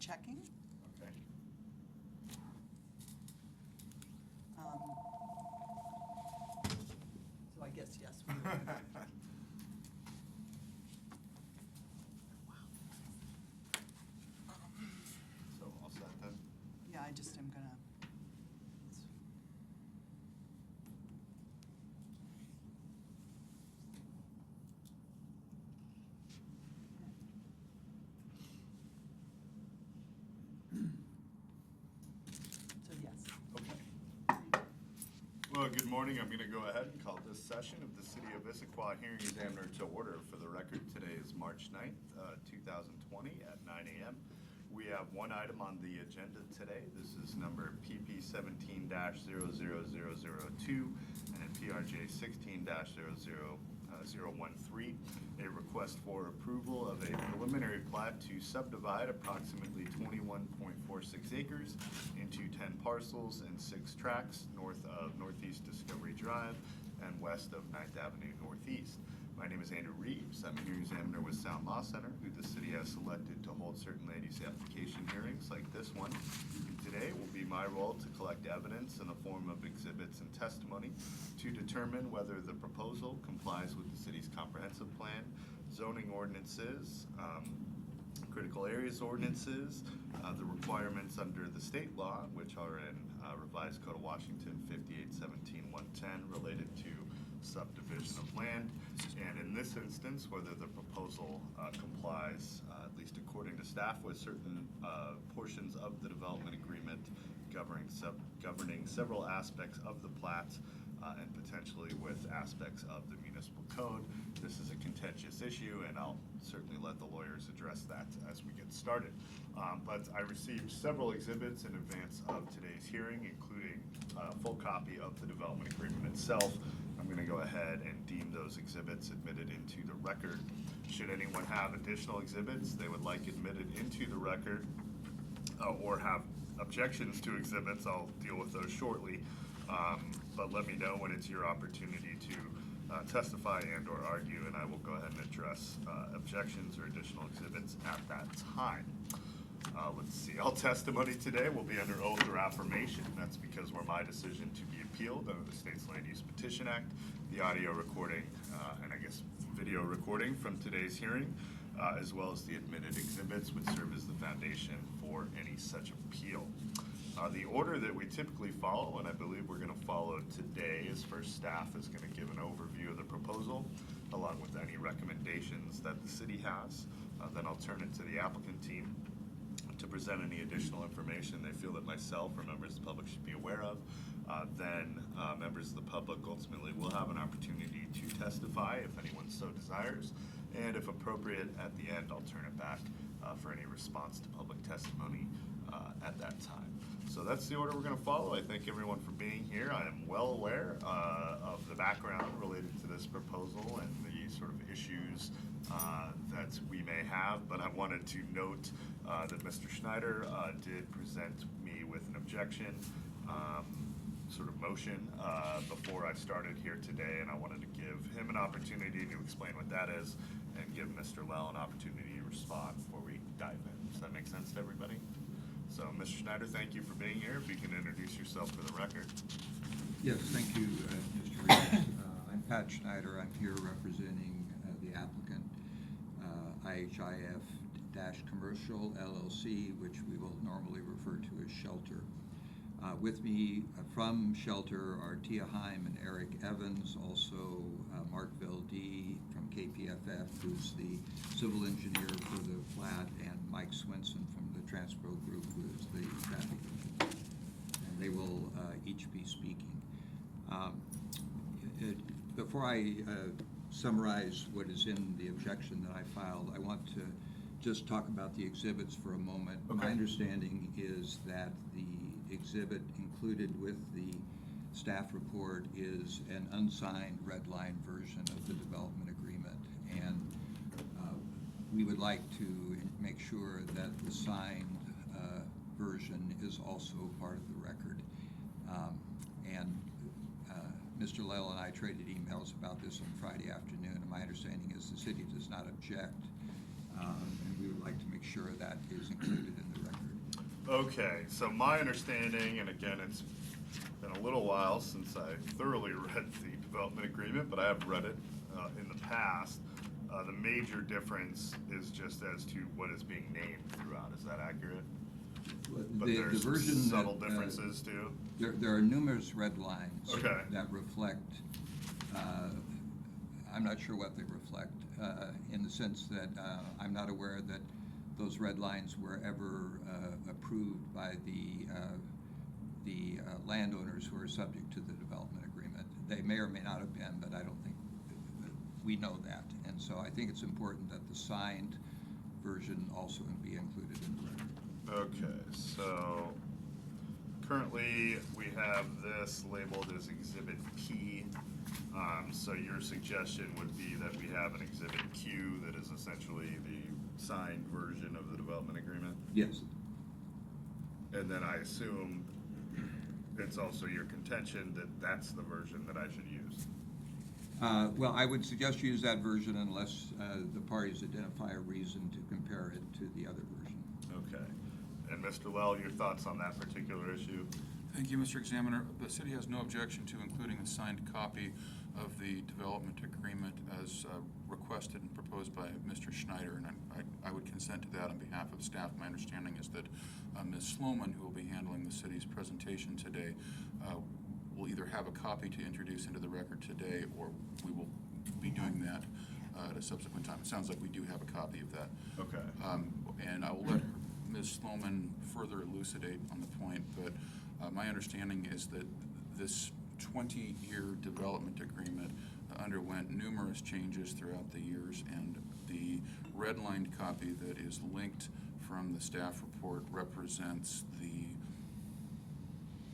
Checking. Okay. So I guess yes. We will. So all set then? Yeah, I just am gonna. So yes. Okay. Well, good morning. I'm going to go ahead and call this session of the City of Issaquah Hearing Examiner to order. For the record, today is March 9th, 2020 at 9 a.m. We have one item on the agenda today. This is number PP 17-00002 and PRJ 16-00013, a request for approval of a preliminary plat to subdivide approximately 21.46 acres into 10 parcels and 6 tracts north of Northeast Discovery Drive and west of 9th Avenue Northeast. My name is Andrew Reeves. I'm a hearing examiner with Sound Law Center, who the city has selected to hold certain land use application hearings like this one. Today will be my role to collect evidence in the form of exhibits and testimony to determine whether the proposal complies with the city's comprehensive plan, zoning ordinances, critical areas ordinances, the requirements under the state law, which are in Revised Code of Washington 5817-110 related to subdivision of land, and in this instance, whether the proposal complies, at least according to staff, with certain portions of the development agreement governing several aspects of the plat, and potentially with aspects of the municipal code. This is a contentious issue, and I'll certainly let the lawyers address that as we get started. But I received several exhibits in advance of today's hearing, including a full copy of the development agreement itself. I'm going to go ahead and deem those exhibits admitted into the record. Should anyone have additional exhibits they would like admitted into the record, or have objections to exhibits, I'll deal with those shortly. But let me know when it's your opportunity to testify and or argue, and I will go ahead and address objections or additional exhibits at that time. Let's see, all testimony today will be under oath or affirmation. That's because we're my decision to be appealed under the State's Land Use Petition Act. The audio recording and I guess video recording from today's hearing, as well as the admitted exhibits, would serve as the foundation for any such appeal. The order that we typically follow, and I believe we're going to follow today, is first staff is going to give an overview of the proposal, along with any recommendations that the city has. Then I'll turn it to the applicant team to present any additional information they feel that myself or members of the public should be aware of. Then members of the public ultimately will have an opportunity to testify if anyone so desires, and if appropriate, at the end I'll turn it back for any response to public testimony at that time. So that's the order we're going to follow. I thank everyone for being here. I am well aware of the background related to this proposal and the sort of issues that we may have, but I wanted to note that Mr. Schneider did present me with an objection sort of motion before I started here today, and I wanted to give him an opportunity to explain what that is and give Mr. Lell an opportunity to respond before we dive in. Does that make sense to everybody? So, Mr. Schneider, thank you for being here. If you can introduce yourself for the record. Yes, thank you, Mr. Reeves. I'm Pat Schneider. I'm here representing the applicant, IHIF-Commercial LLC, which we will normally refer to as Shelter. With me from Shelter are Tia Heim and Eric Evans, also Mark Veldee from KPFF, who's the civil engineer for the Plat, and Mike Swinson from the Transpro Group, who is the traffic engineer. And they will each be speaking. Before I summarize what is in the objection that I filed, I want to just talk about the exhibits for a moment. Okay. My understanding is that the exhibit included with the staff report is an unsigned red line version of the development agreement, and we would like to make sure that the signed version is also part of the record. Mr. Lell and I traded emails about this on Friday afternoon, and my understanding is the city does not object, and we would like to make sure that is included in the record. Okay, so my understanding, and again, it's been a little while since I thoroughly read the development agreement, but I have read it in the past. The major difference is just as to what is being named throughout. Is that accurate? But The there's version subtle that, differences too? There are numerous red lines Okay. that reflect, I'm not sure what they reflect, in the sense that I'm not aware that those red lines were ever approved by the landowners who are subject to the development agreement. They may or may not have been, but I don't think we know that. And so I think it's important that the signed version also be included in the record. Okay, so currently we have this labeled as Exhibit P. So your suggestion would be that we have an Exhibit Q that is essentially the signed version of the development agreement? Yes. And then I assume it's also your contention that that's the version that I should use? Well, I would suggest you use that version unless the parties identify a reason to compare it to the other version. Okay. And Mr. Lell, your thoughts on that particular issue? Thank you, Mr. Examiner. The city has no objection to including a signed copy of the development agreement as requested and proposed by Mr. Schneider, and I would consent to that on behalf of staff. My understanding is that Ms. Sloman, who will be handling the city's presentation today, will either have a copy to introduce into the record today, or we will be doing that at a subsequent time. It sounds like we do have a copy of that. Okay. And I will let Ms. Sloman further elucidate on the point, but my understanding is that this 20-year development agreement underwent numerous changes throughout the years, and the redlined copy that is linked from the staff report represents the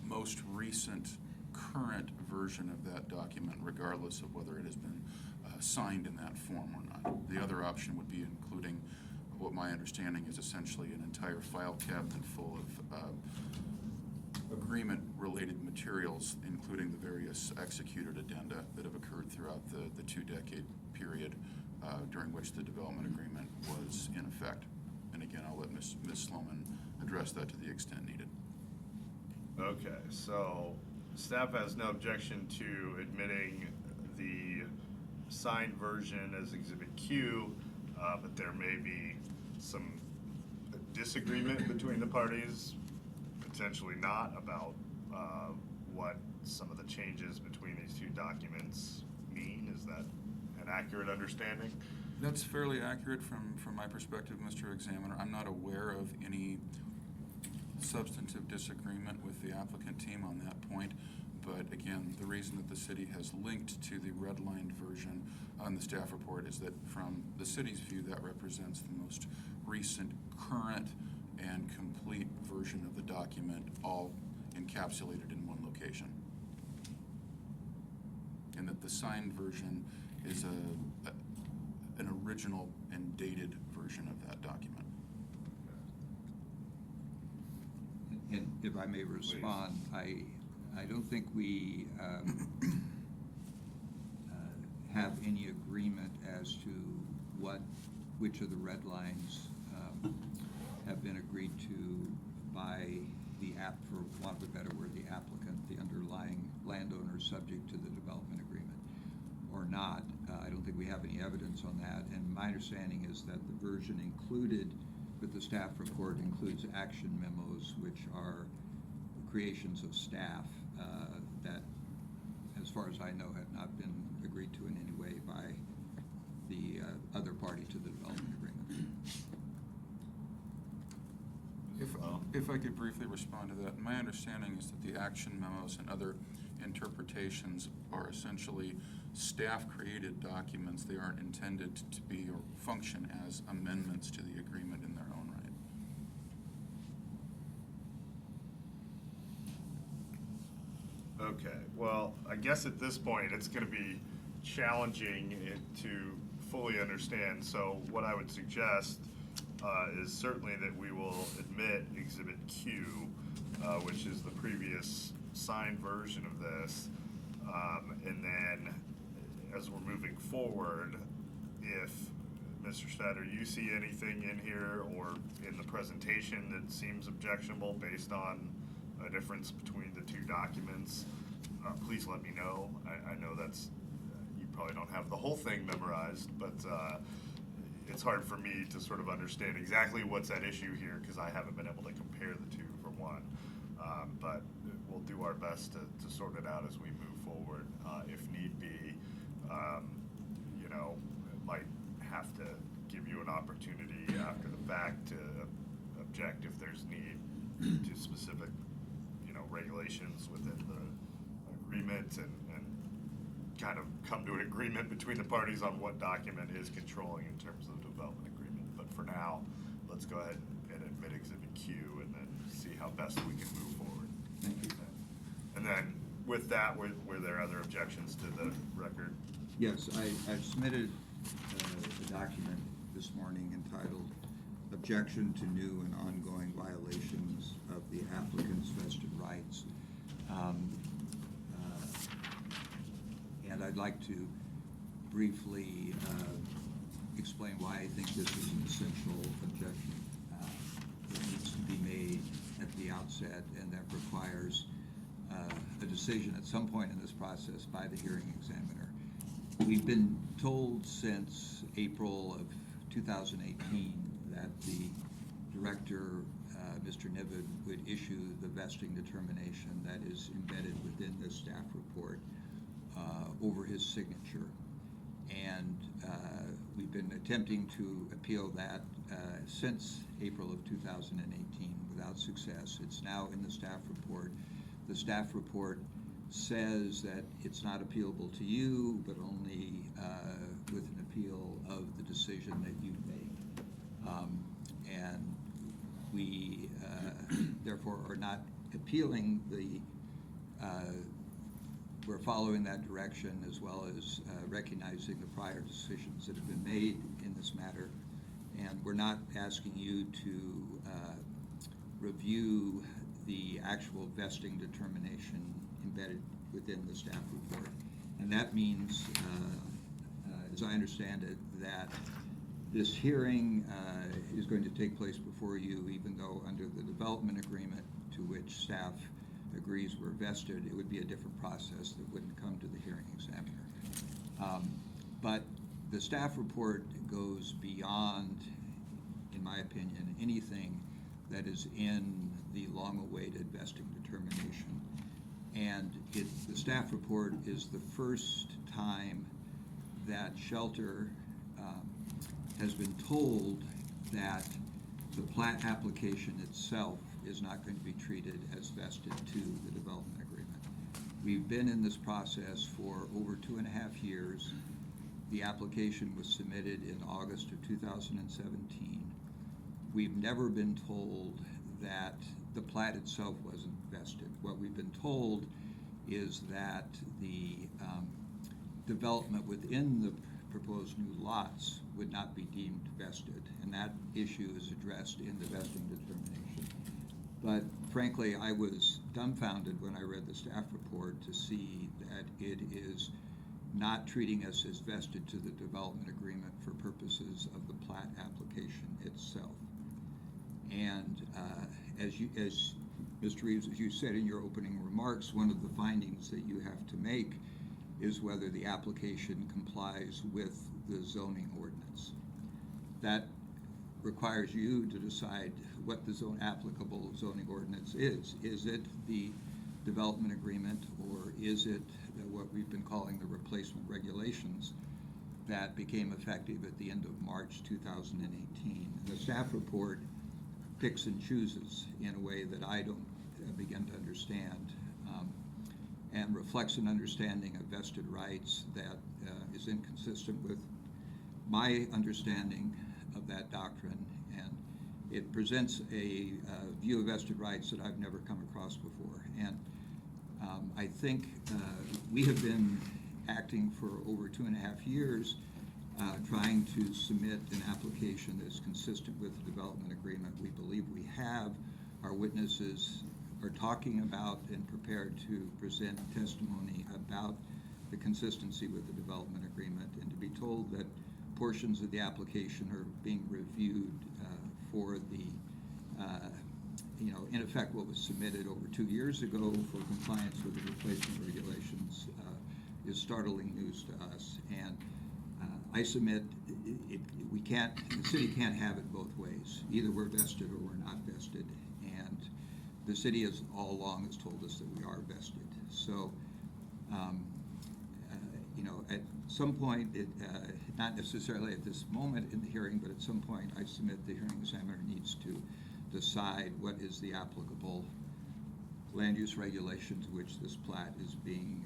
most recent current version of that document, regardless of whether it has been signed in that form or not. The other option would be including what my understanding is essentially an entire file cabinet full of agreement-related materials, including the various executed addenda that have occurred throughout the two-decade period during which the development agreement was in effect. And again, I'll let Ms. Sloman address that to the extent needed. Okay, so staff has no objection to admitting the signed version as Exhibit Q, but there may be some disagreement between the parties, potentially not, about what some of the changes between these two documents mean. Is that an accurate understanding? That's fairly accurate from my perspective, Mr. Examiner. I'm not aware of any substantive disagreement with the applicant team on that point, but again, the reason that the city has linked to the redlined version on the staff report is that from the city's view, that represents the most recent, current, and complete version of the document, all encapsulated in one location. And that the signed version is an original and dated version of that document. And if I may respond, I don't think we have any agreement as to which of the red lines have been agreed to by for want of a better word, the applicant, the underlying landowner subject to the development agreement, or not. I don't think we have any evidence on that. And my understanding is that the version included with the staff report includes action memos, which are creations of staff that, as far as I know, have not been agreed to in any way by the other party to the development agreement. If I could briefly respond to that, my understanding is that the action memos and other interpretations are essentially staff-created documents. They aren't intended to be or function as amendments to the agreement in their own right. Okay, well, I guess at this point, it's going to be challenging to fully understand. So what I would suggest is certainly that we will admit Exhibit Q, which is the previous signed version of this. And then as we're moving forward, if Mr. Schneider, you see anything in here or in the presentation that seems objectionable based on a difference between the two documents, please let me know. I know that's, you probably don't have the whole thing memorized, but it's hard for me to sort of understand exactly what's at issue here because I haven't been able to compare the two for one. But we'll do our best to sort it out as we move forward. If need be, you know, it might have to give you an opportunity after the fact to object if there's need to specific, you know, regulations within the agreement and kind of come to an agreement between the parties on what document is controlling in terms of the development agreement. But for now, let's go ahead and admit Exhibit Q and then see how best we can move forward. Thank you. And then with that, were there other objections to the record? Yes, I've submitted a document this morning entitled Objection to New and Ongoing Violations of the Applicant's Vested Rights. And I'd like to briefly explain why I think this is an essential objection that needs to be made at the outset and that requires a decision at some point in this process by the hearing examiner. We've been told since April of 2018 that the director, Mr. Niven, would issue the vesting determination that is embedded within this staff report over his signature. And we've been attempting to appeal that since April of 2018 without success. It's now in the staff report. The staff report says that it's not appealable to you, but only with an appeal of the decision that you make. And we therefore are not appealing the, we're following that direction as well as recognizing the prior decisions that have been made in this matter. And we're not asking you to review the actual vesting determination embedded within the staff report. And that means, as I understand it, that this hearing is going to take place before you, even though under the development agreement to which staff agrees were vested, it would be a different process that wouldn't come to the hearing examiner. But the staff report goes beyond, in my opinion, anything that is in the long-awaited vesting determination. And the staff report is the first time that Shelter has been told that the Plat application itself is not going to be treated as vested to the development agreement. We've been in this process for over 2.5 years. The application was submitted in August of 2017. We've never been told that the Plat itself wasn't vested. What we've been told is that the development within the proposed new lots would not be deemed vested, and that issue is addressed in the vesting determination. But frankly, I was dumbfounded when I read the staff report to see that it is not treating us as vested to the development agreement for purposes of the Plat application itself. And as Mr. Reeves, as you said in your opening remarks, one of the findings that you have to make is whether the application complies with the zoning ordinance. That requires you to decide what the applicable zoning ordinance is. Is it the development agreement, or is it what we've been calling the replacement regulations that became effective at the end of March 2018? The staff report picks and chooses in a way that I don't begin to understand, and reflects an understanding of vested rights that is inconsistent with my understanding of that doctrine, and it presents a view of vested rights that I've never come across before. And I think we have been acting for over 2.5 years trying to submit an application that's consistent with the development agreement. We believe we have. Our witnesses are talking about and prepared to present testimony about the consistency with the development agreement, and to be told that portions of the application are being reviewed for the, in effect, what was submitted over 2 years ago for compliance with the replacement regulations is startling news to us. And I submit the city can't have it both ways. Either we're vested or we're not vested. And the city has all along has told us that we are vested. So, at some point, not necessarily at this moment in the hearing, but at some point, I submit the hearing examiner needs to decide what is the applicable land use regulation to which this plat is being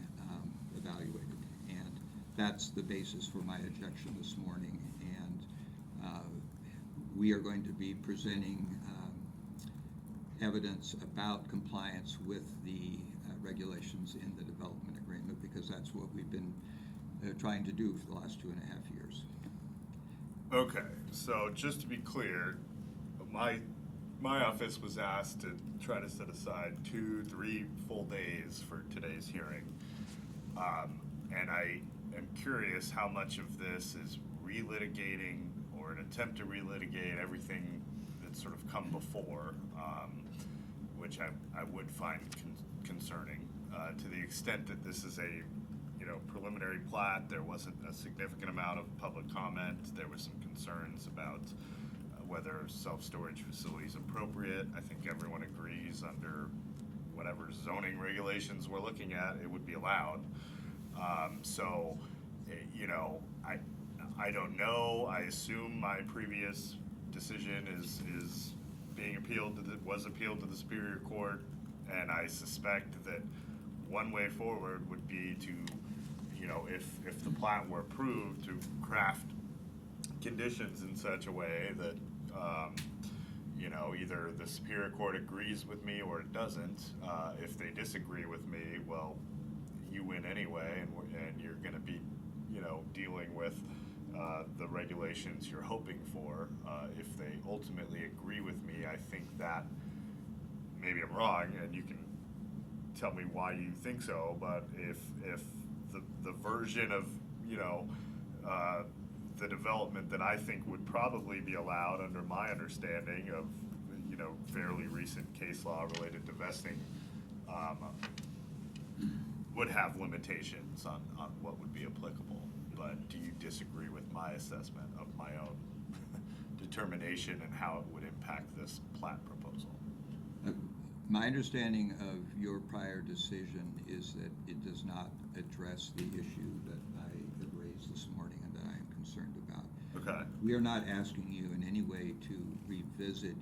evaluated. And that's the basis for my objection this morning. And we are going to be presenting evidence about compliance with the regulations in the development agreement, because that's what we've been trying to do for the last 2.5 years. Okay, so just to be clear, my office was asked to try to set aside 2-3 full days for today's hearing. And I am curious how much of this is relitigating or an attempt to relitigate everything that's sort of come before, which I would find concerning. To the extent that this is a preliminary plat, there wasn't a significant amount of public comment. There was some concerns about whether self-storage facility is appropriate. I think everyone agrees under whatever zoning regulations we're looking at, it would be allowed. I don't know. I assume my previous decision is being appealed was appealed to the Superior Court, and I suspect that one way forward would be to, if the plat were approved, to craft conditions in such a way that either the Superior Court agrees with me or it doesn't. If they disagree with me, well, you win anyway, and you're going to be dealing with the regulations you're hoping for. If they ultimately agree with me, I think that maybe I'm wrong, and you can tell me why you think so, but if the version of the development that I think would probably be allowed under my understanding of fairly recent case law related to vesting would have limitations on what would be applicable. But do you disagree with my assessment of my own determination and how it would impact this plat proposal? My understanding of your prior decision is that it does not address the issue that I have raised this morning and that I am concerned about. Okay. We are not asking you in any way to revisit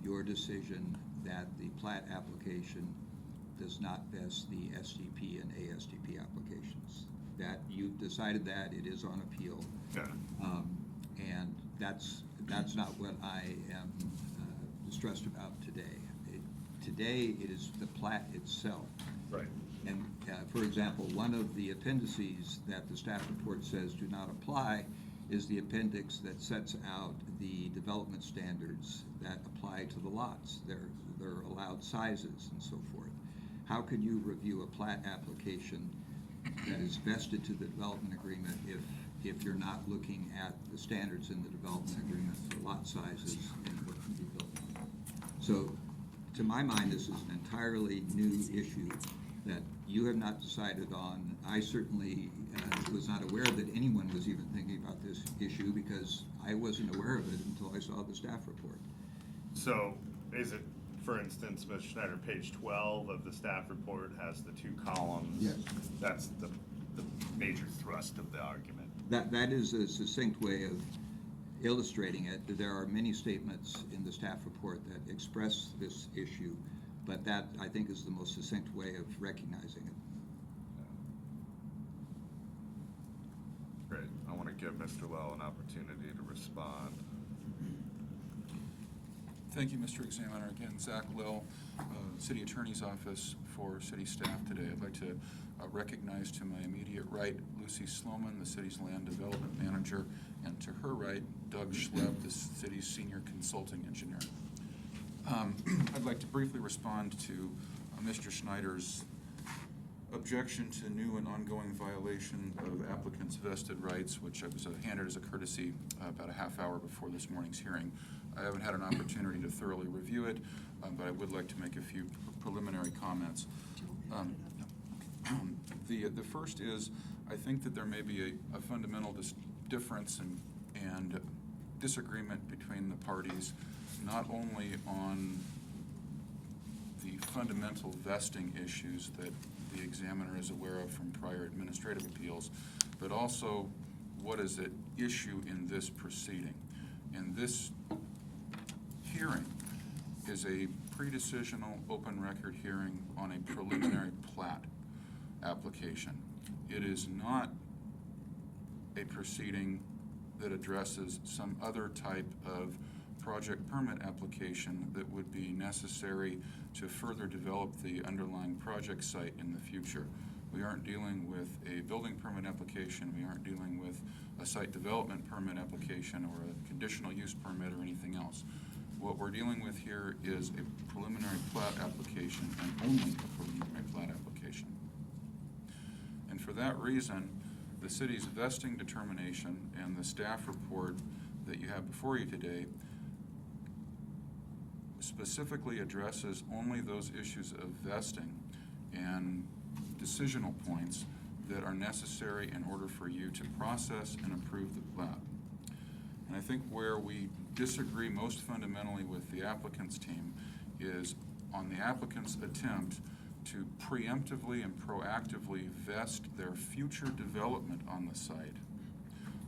your decision that the plat application does not vest the SDP and ASDP applications. That you've decided that, it is on appeal. Yeah. And that's not what I am distressed about today. Today, it is the plat itself. Right. And for example, one of the appendices that the staff report says do not apply is the appendix that sets out the development standards that apply to the lots, their allowed sizes and so forth. How can you review a plat application that is vested to the development agreement if you're not looking at the standards in the development agreement for lot sizes and what can be built on? So, to my mind, this is an entirely new issue that you have not decided on. I certainly was not aware that anyone was even thinking about this issue because I wasn't aware of it until I saw the staff report. So is it, for instance, Ms. Schneider, page 12 of the staff report has the 2 columns? Yes. That's the major thrust of the argument. That is a succinct way of illustrating it. There are many statements in the staff report that express this issue, but that, I think, is the most succinct way of recognizing it. Great. I want to give Mr. Lowe an opportunity to respond. Thank you, Mr. Examiner. Again, Zach Lill, City Attorney's Office for City Staff today. I'd like to recognize to my immediate right Lucy Sloman, the city's Land Development Manager, and to her right Doug Schleb, the city's Senior Consulting Engineer. I'd like to briefly respond to Mr. Schneider's objection to new and ongoing violation of applicants' vested rights, which I was handed as a courtesy about a half hour before this morning's hearing. I haven't had an opportunity to thoroughly review it, but I would like to make a few preliminary comments. Do you want me to put it up? The first is, I think that there may be a fundamental difference and disagreement between the parties, not only on the fundamental vesting issues that the examiner is aware of from prior administrative appeals, but also what is at issue in this proceeding. And this hearing is a pre-decisional open record hearing on a preliminary plat application. It is not a proceeding that addresses some other type of project permit application that would be necessary to further develop the underlying project site in the future. We aren't dealing with a building permit application, we aren't dealing with a site development permit application or a conditional use permit or anything else. What we're dealing with here is a preliminary plat application and only a preliminary plat application. And for that reason, the city's vesting determination and the staff report that you have before you today specifically addresses only those issues of vesting and decisional points that are necessary in order for you to process and approve the plat. And I think where we disagree most fundamentally with the applicants team is on the applicants' attempt to preemptively and proactively vest their future development on the site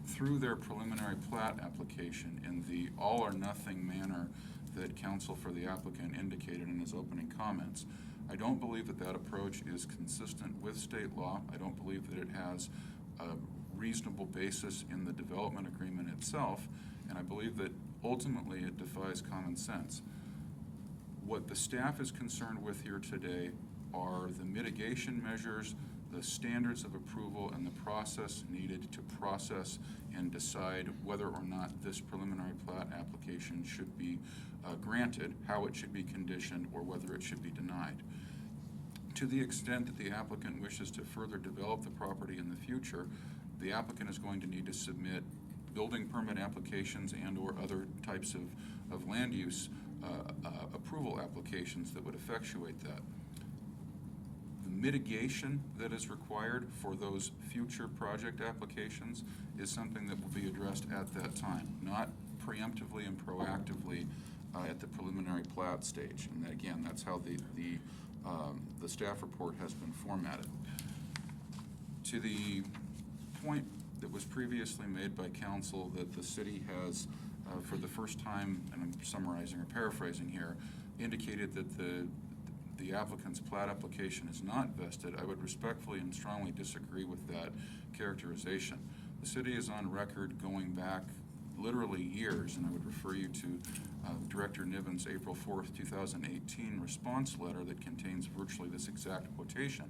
through their preliminary plat application in the all or nothing manner that counsel for the applicant indicated in his opening comments. I don't believe that that approach is consistent with state law. I don't believe that it has a reasonable basis in the development agreement itself, and I believe that ultimately it defies common sense. What the staff is concerned with here today are the mitigation measures, the standards of approval, and the process needed to process and decide whether or not this preliminary plat application should be granted, how it should be conditioned, or whether it should be denied. To the extent that the applicant wishes to further develop the property in the future, the applicant is going to need to submit building permit applications and or other types of land use approval applications that would effectuate that. The mitigation that is required for those future project applications is something that will be addressed at that time, not preemptively and proactively at the preliminary plat stage. And again, that's how the staff report has been formatted. To the point that was previously made by council that the city has, for the first time, and I'm summarizing or paraphrasing here, indicated that the applicant's plat application is not vested, I would respectfully and strongly disagree with that characterization. The city is on record going back literally years, and I would refer you to Director Niven's April 4th, 2018 response letter that contains virtually this exact quotation,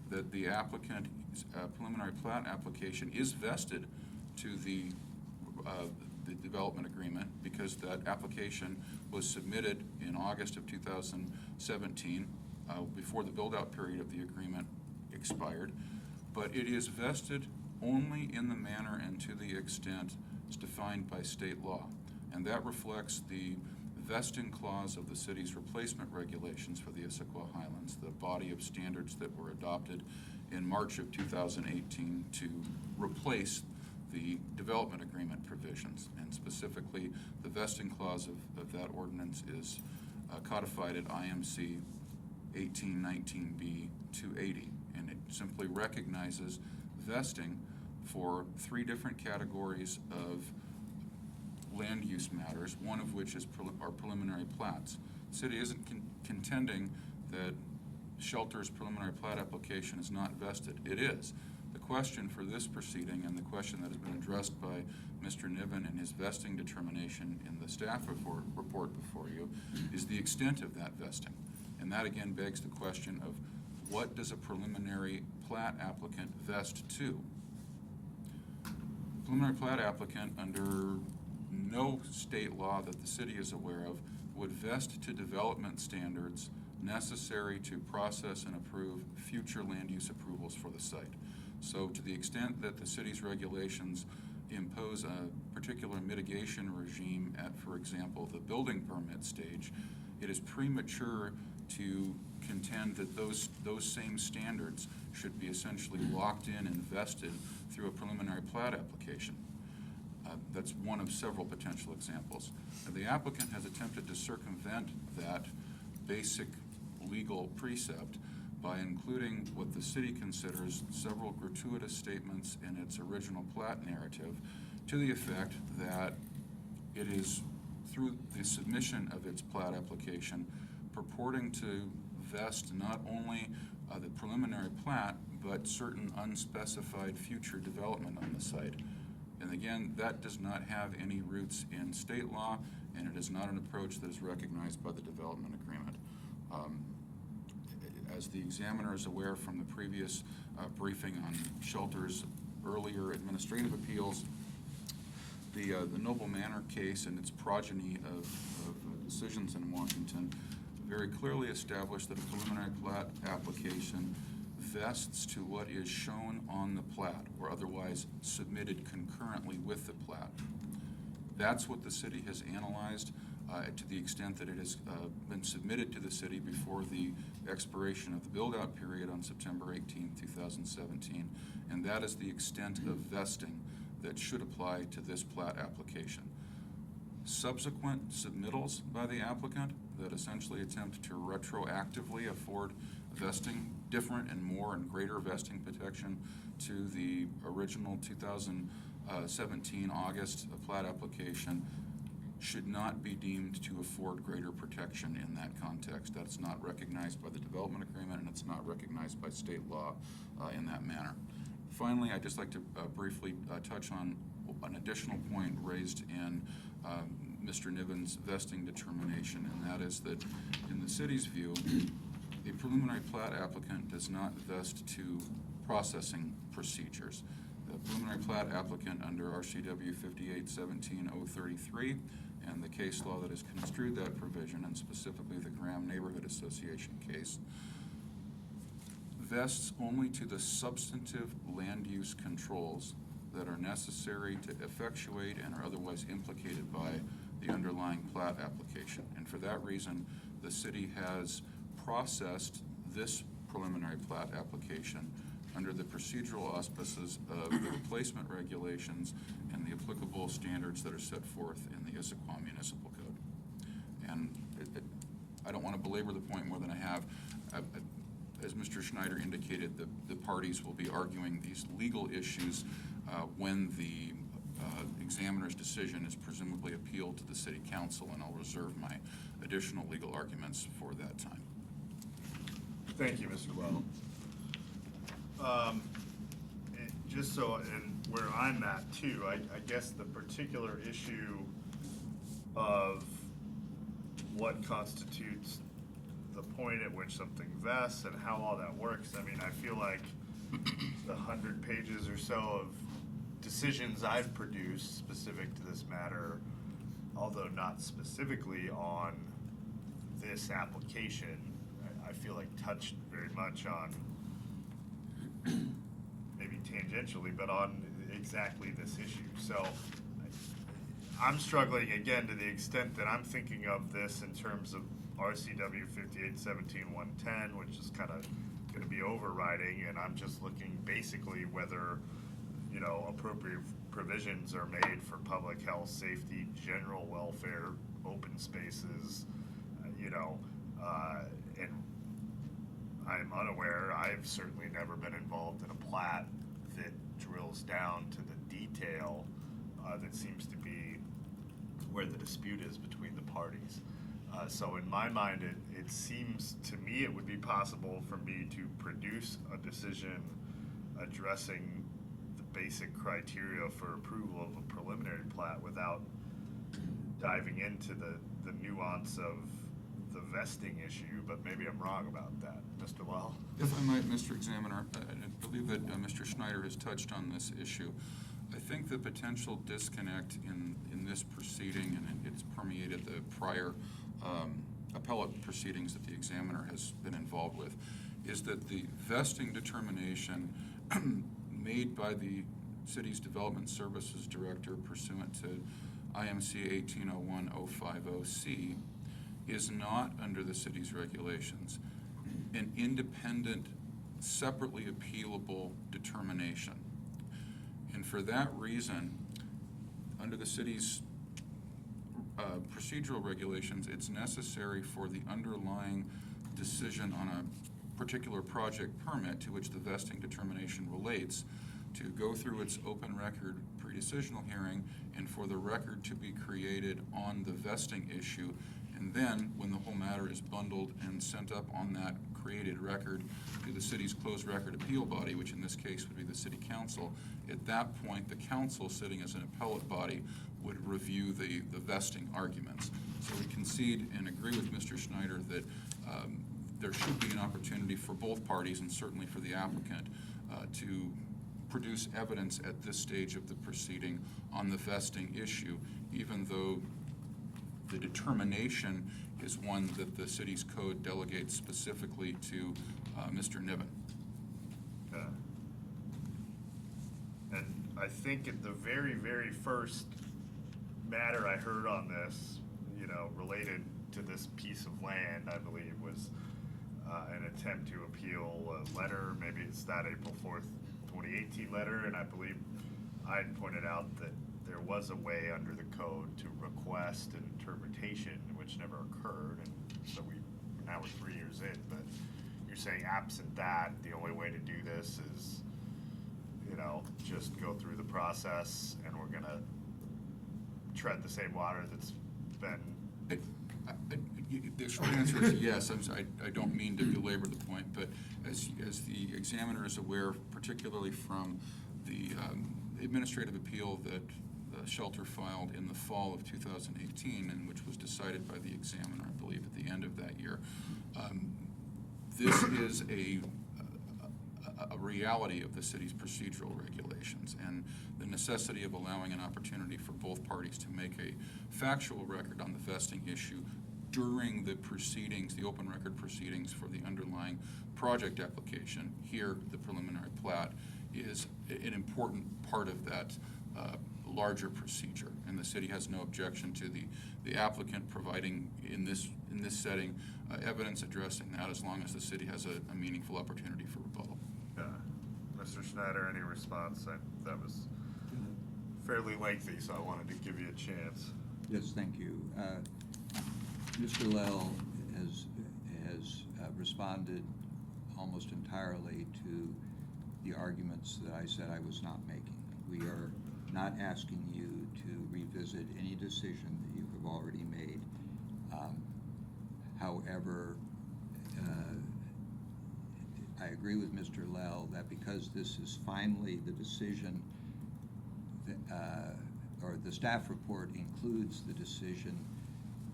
that the applicant's preliminary plat application is vested to the development agreement because that application was submitted in August of 2017 before the build-out period of the agreement expired, but it is vested only in the manner and to the extent it's defined by state law. And that reflects the vesting clause of the city's replacement regulations for the Issaquah Highlands, the body of standards that were adopted in March of 2018 to replace the development agreement provisions. And specifically, the vesting clause of that ordinance is codified at IMC 1819B 280. And it simply recognizes vesting for three different categories of land use matters, one of which is our preliminary plats. The city isn't contending that Shelter's preliminary plat application is not vested. It is. The question for this proceeding and the question that has been addressed by Mr. Niven in his vesting determination in the staff report before you is the extent of that vesting. And that again begs the question of what does a preliminary plat applicant vest to? Preliminary plat applicant, under no state law that the city is aware of, would vest to development standards necessary to process and approve future land use approvals for the site. So to the extent that the city's regulations impose a particular mitigation regime at, for example, the building permit stage, it is premature to contend that those same standards should be essentially locked in and vested through a preliminary plat application. That's one of several potential examples. The applicant has attempted to circumvent that basic legal precept by including what the city considers several gratuitous statements in its original plat narrative to the effect that it is, through the submission of its plat application, purporting to vest not only the preliminary plat, but certain unspecified future development on the site. And again, that does not have any roots in state law, and it is not an approach that is recognized by the development agreement. As the examiner is aware from the previous briefing on Shelter's earlier administrative appeals, the Noble Manor case and its progeny of decisions in Washington very clearly established that a preliminary plat application vests to what is shown on the plat or otherwise submitted concurrently with the plat. That's what the city has analyzed to the extent that it has been submitted to the city before the expiration of the build-out period on September 18, 2017, and that is the extent of vesting that should apply to this plat application. Subsequent submittals by the applicant that essentially attempt to retroactively afford vesting, different and more and greater vesting protection to the original 2017 August plat application should not be deemed to afford greater protection in that context. That's not recognized by the development agreement, and it's not recognized by state law in that manner. Finally, I'd just like to briefly touch on an additional point raised in Mr. Niven's vesting determination, and that is that in the city's view, a preliminary plat applicant does not vest to processing procedures. The preliminary plat applicant under RCW 5817-033 and the case law that has construed that provision, and specifically the Graham Neighborhood Association case, vests only to the substantive land use controls that are necessary to effectuate and are otherwise implicated by the underlying plat application. And for that reason, the city has processed this preliminary plat application under the procedural auspices of the replacement regulations and the applicable standards that are set forth in the Issaquah Municipal Code. And I don't want to belabor the point more than I have. As Mr. Schneider indicated, the parties will be arguing these legal issues when the examiner's decision is presumably appealed to the City Council, and I'll reserve my additional legal arguments for that time. Thank you, Mr. Well. Just so, and where I'm at too, I guess the particular issue of what constitutes the point at which something vests and how all that works, I mean, I feel like the 100 pages or so of decisions I've produced specific to this matter, although not specifically on this application, I feel like touched very much on, maybe tangentially, but on exactly this issue. So I'm struggling again to the extent that I'm thinking of this in terms of RCW 5817-110, which is kind of going to be overriding, and I'm just looking basically whether, you know, appropriate provisions are made for public health, safety, general welfare, open spaces, you know, and I'm unaware, I've certainly never been involved in a plat that drills down to the detail that seems to be where the dispute is between the parties. So in my mind, it seems to me it would be possible for me to produce a decision addressing the basic criteria for approval of a preliminary plat without diving into the nuance of the vesting issue, but maybe I'm wrong about that. Mr. Well? If I might, Mr. Examiner, I believe that Mr. Schneider has touched on this issue. I think the potential disconnect in this proceeding, and it's permeated the prior appellate proceedings that the examiner has been involved with, is that the vesting determination made by the city's Development Services Director pursuant to IMC 1801050C is not, under the city's regulations, an independent, separately appealable determination. And for that reason, under the city's procedural regulations, it's necessary for the underlying decision on a particular project permit to which the vesting determination relates to go through its open record pre-decisional hearing and for the record to be created on the vesting issue. And then, when the whole matter is bundled and sent up on that created record to the city's closed record appeal body, which in this case would be the city council, at that point, the council, sitting as an appellate body, would review the vesting arguments. So we concede and agree with Mr. Schneider that there should be an opportunity for both parties, and certainly for the applicant, to produce evidence at this stage of the proceeding on the vesting issue, even though the determination is one that the city's code delegates specifically to Mr. Niven. And I think at the very, very first matter I heard on this, related to this piece of land, I believe, was an attempt to appeal a letter. Maybe it's that April 4th, 2018 letter, and I believe I had pointed out that there was a way under the code to request an interpretation, which never occurred, and so now we're 3 years in. But you're saying, absent that, the only way to do this is, just go through the process, and we're gonna tread the same water that's been. The short answer is yes. I don't mean to belabor the point, but as the examiner is aware, particularly from the administrative appeal that the shelter filed in the fall of 2018, and which was decided by the examiner, I believe, at the end of that year, this is a reality of the city's procedural regulations, and the necessity of allowing an opportunity for both parties to make a factual record on the vesting issue during the proceedings, the open record proceedings for the underlying project application, here the preliminary plat, is an important part of that larger procedure. And the city has no objection to the applicant providing in this setting evidence addressing that, as long as the city has a meaningful opportunity for rebuttal. Mr. Schneider, any response? That was fairly lengthy, so I wanted to give you a chance. Yes, thank you. Mr. Lell has responded almost entirely to the arguments that I said I was not making. We are not asking you to revisit any decision that you have already made. However, I agree with Mr. Lell that because this is finally the decision, or the staff report includes the decision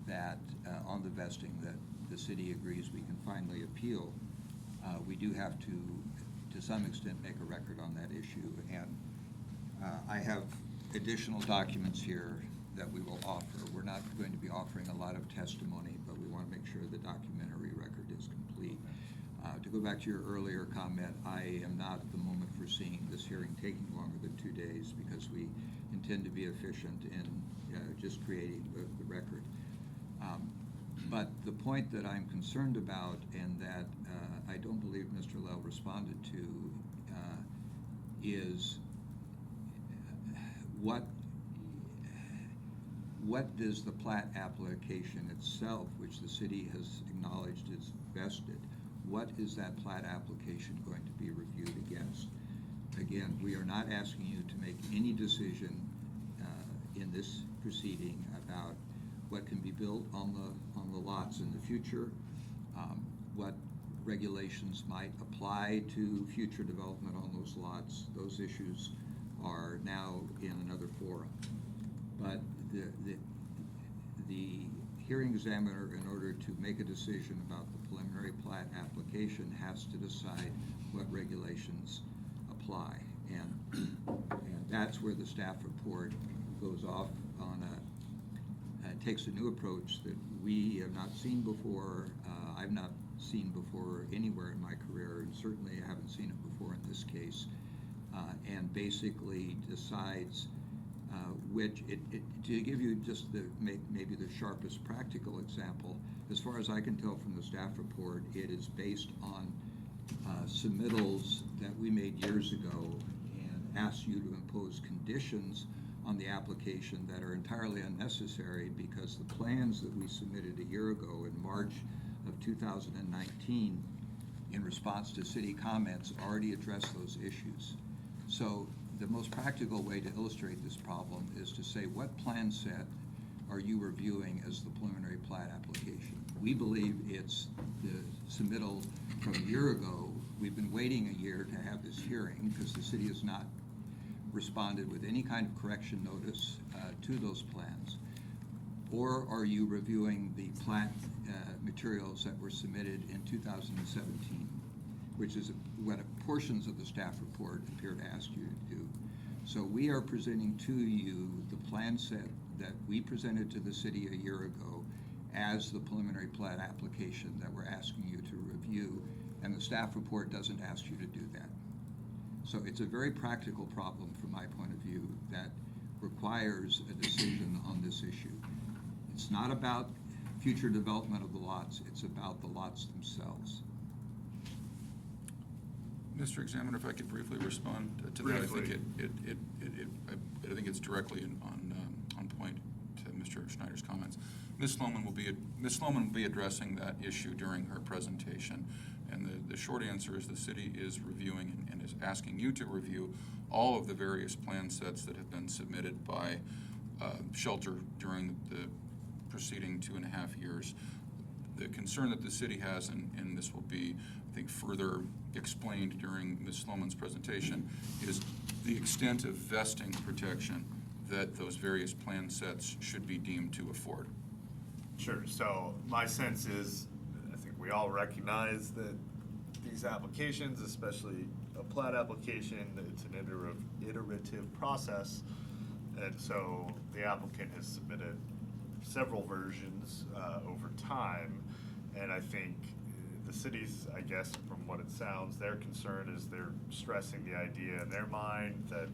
that on the vesting that the city agrees we can finally appeal, we do have to some extent, make a record on that issue. And I have additional documents here that we will offer. We're not going to be offering a lot of testimony, but we want to make sure the documentary record is complete. To go back to your earlier comment, I am not at the moment foreseeing this hearing taking longer than 2 days, because we intend to be efficient in just creating the record. But the point that I'm concerned about, and that I don't believe Mr. Lell responded to, is what does the Plat application itself, which the city has acknowledged is vested, what is that Plat application going to be reviewed against? Again, we are not asking you to make any decision in this proceeding about what can be built on the lots in the future, what regulations might apply to future development on those lots. Those issues are now in another forum. But the hearing examiner, in order to make a decision about the preliminary plat application, has to decide what regulations apply. And that's where the staff report goes off on takes a new approach that we have not seen before. I've not seen before anywhere in my career, and certainly I haven't seen it before in this case, and basically decides to give you just maybe the sharpest practical example, as far as I can tell from the staff report, it is based on submittals that we made years ago and asked you to impose conditions on the application that are entirely unnecessary because the plans that we submitted a year ago in March of 2019 in response to city comments already address those issues. So the most practical way to illustrate this problem is to say, what plan set are you reviewing as the preliminary plat application? We believe it's the submittal from a year ago. We've been waiting a year to have this hearing because the city has not responded with any kind of correction notice to those plans. Or are you reviewing the plat materials that were submitted in 2017, which is what portions of the staff report appear to ask you to do. So we are presenting to you the plan set that we presented to the city a year ago as the preliminary plat application that we're asking you to review, and the staff report doesn't ask you to do that. So it's a very practical problem from my point of view that requires a decision on this issue. It's not about future development of the lots, it's about the lots themselves. Mr. Examiner, if I could briefly respond to that. I think it's directly on point to Mr. Schneider's comments. Ms. Sloman will be addressing that issue during her presentation, and the short answer is the city is reviewing and is asking you to review all of the various plan sets that have been submitted by Shelter during the preceding 2.5 years. The concern that the city has, and this will be, I think, further explained during Ms. Sloman's presentation, is the extent of vesting protection that those various plan sets should be deemed to afford. Sure. So my sense is, I think we all recognize that these applications, especially a plat application, it's an iterative process. And so the applicant has submitted several versions over time. And I think the city's, I guess, from what it sounds, their concern is they're stressing the idea in their mind that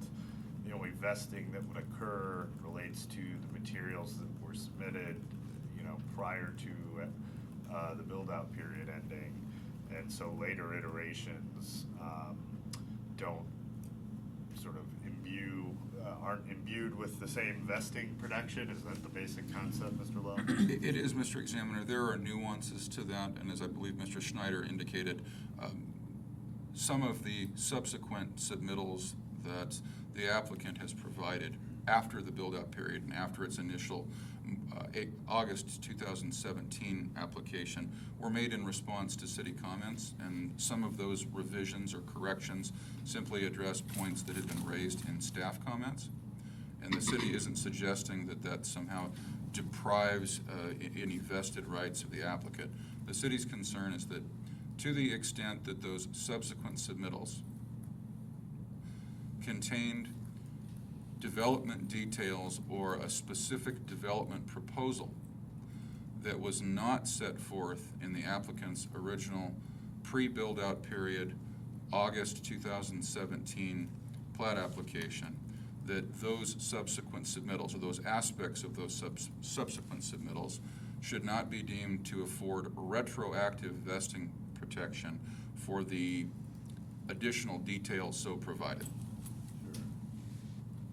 the only vesting that would occur relates to the materials that were submitted, prior to the build-out period ending. And so later iterations don't sort of aren't imbued with the same vesting protection. Is that the basic concept, Mr. Lowe? It is, Mr. Examiner. There are nuances to that, and as I believe Mr. Schneider indicated, some of the subsequent submittals that the applicant has provided after the build-out period and after its initial August 2017 application were made in response to city comments, and some of those revisions or corrections simply address points that had been raised in staff comments. And the city isn't suggesting that that somehow deprives any vested rights of the applicant. The city's concern is that to the extent that those subsequent submittals contained development details or a specific development proposal that was not set forth in the applicant's original pre-build-out period August 2017 plat application, that those subsequent submittals or those aspects of those subsequent submittals should not be deemed to afford retroactive vesting protection for the additional details so provided.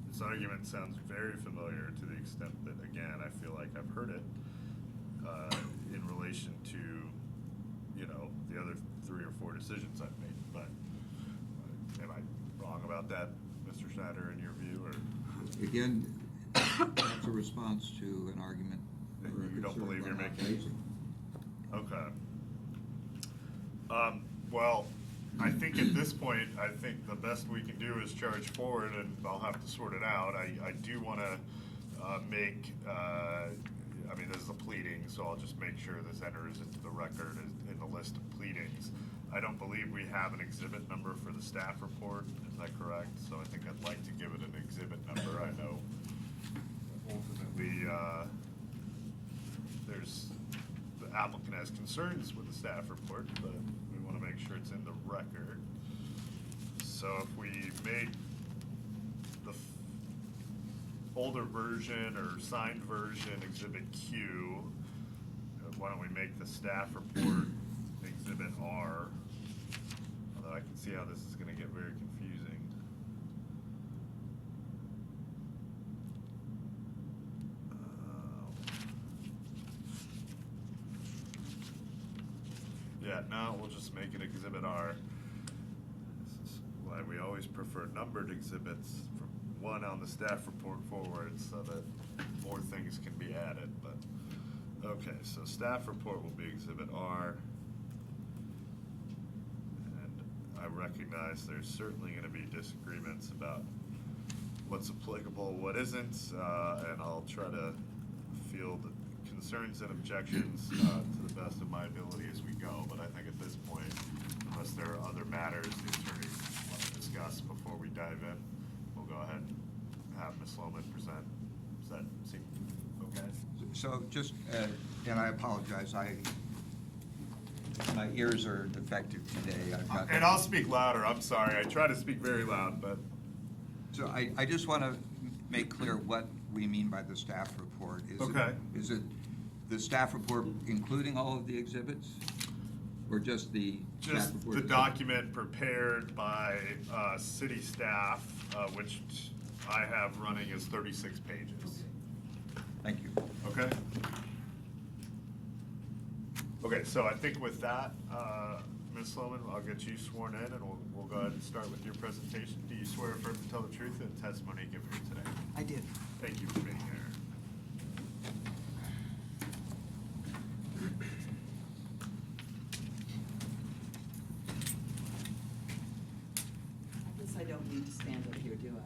This argument sounds very familiar to the extent that, again, I feel like I've heard it in relation to, the other 3 or 4 decisions I've made. But am I wrong about that, Mr. Schneider, in your view? Or Again, that's a response to an argument. You don't believe you're making? Raising. Okay. Well, I think at this point, I think the best we can do is charge forward, and I'll have to sort it out. I do want to make, this is a pleading, so I'll just make sure this enters into the record in the list of pleadings. I don't believe we have an exhibit number for the staff report. Is that correct? So I think I'd like to give it an exhibit number. I know ultimately the applicant has concerns with the staff report, but we want to make sure it's in the record. So if we made the older version or signed version Exhibit Q, why don't we make the staff report Exhibit R? Although I can see how this is going to get very confusing. Yeah, no, we'll just make it Exhibit R. This is why we always prefer numbered exhibits from one on the staff report forward so that more things can be added, but, okay, so staff report will be Exhibit R. And I recognize there's certainly gonna be disagreements about what's applicable, what isn't, and I'll try to field concerns and objections to the best of my ability as we go, but I think at this point, unless there are other matters the attorneys want to discuss before we dive in, we'll go ahead and have Ms. Lohman present. Does that seem okay? So just, and I apologize, my ears are defective today. I've got. And I'll speak louder, I'm sorry, I try to speak very loud, but. So I just want to make clear what we mean by the staff report. Okay. Is it the staff report including all of the exhibits? Or just the staff Just report? the document prepared by city staff, which I have running as 36 pages. Thank you. Okay? Okay, so I think with that, Ms. Sloman, I'll get you sworn in and we'll go ahead and start with your presentation. Do you swear affirm to tell the truth in the testimony you give here today? I do. Thank you for being here. I guess I don't need to stand up here, do I?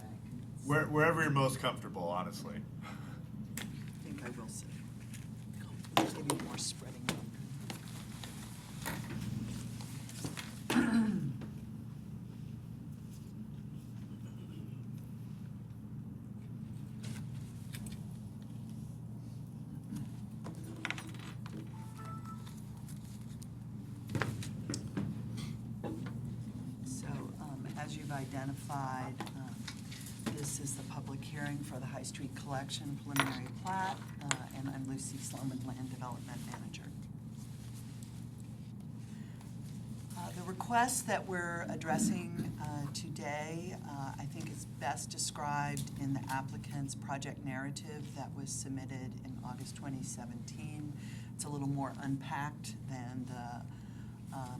Wherever you're most comfortable, honestly. I think I will sit. Give you more spreading room. So, as you've identified, this is the public hearing for the High Street Collection preliminary plat, and I'm Lucy Sloman, Land Development Manager. The request that we're addressing today, I think is best described in the applicant's project narrative that was submitted in August 2017. It's a little more unpacked than the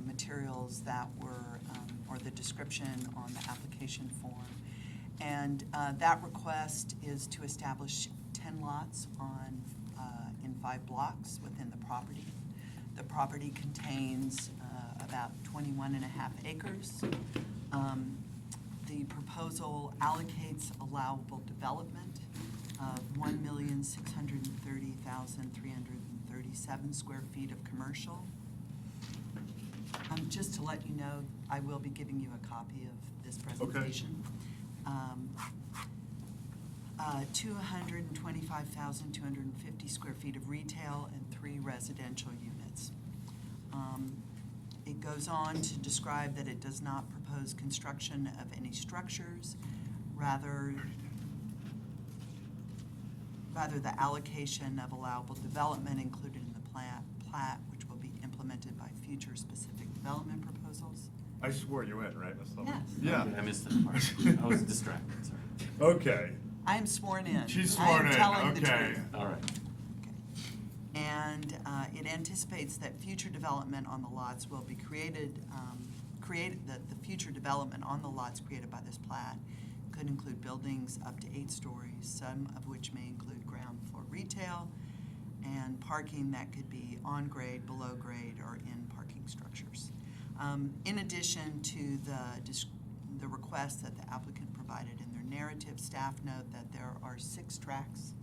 materials that were, or the description on the application form. And that request is to establish 10 lots on, in 5 blocks within the property. The property contains about 21.5 acres. The proposal allocates allowable development of 1,630,337 square feet of commercial. Just to let you know, I will be giving you a copy of this presentation. 225,250 square feet of retail and 3 residential units. It goes on to describe that it does not propose construction of any structures, rather the allocation of allowable development included in the plat, which will be implemented by future specific development proposals. I swore you in, right, Ms. Sloman? Yes. Yeah. Okay, I missed that part. I was distracted, sorry. Okay. I am sworn in. She's I sworn am in, telling the okay. truth. All right. And it anticipates that future development on the lots will be created, the future development on the lots created by this plat could include buildings up to 8 stories, some of which may include ground floor retail, and parking that could be on grade, below grade, or in parking structures. In addition to the request that the applicant provided in their narrative, staff note that there are 6 tracks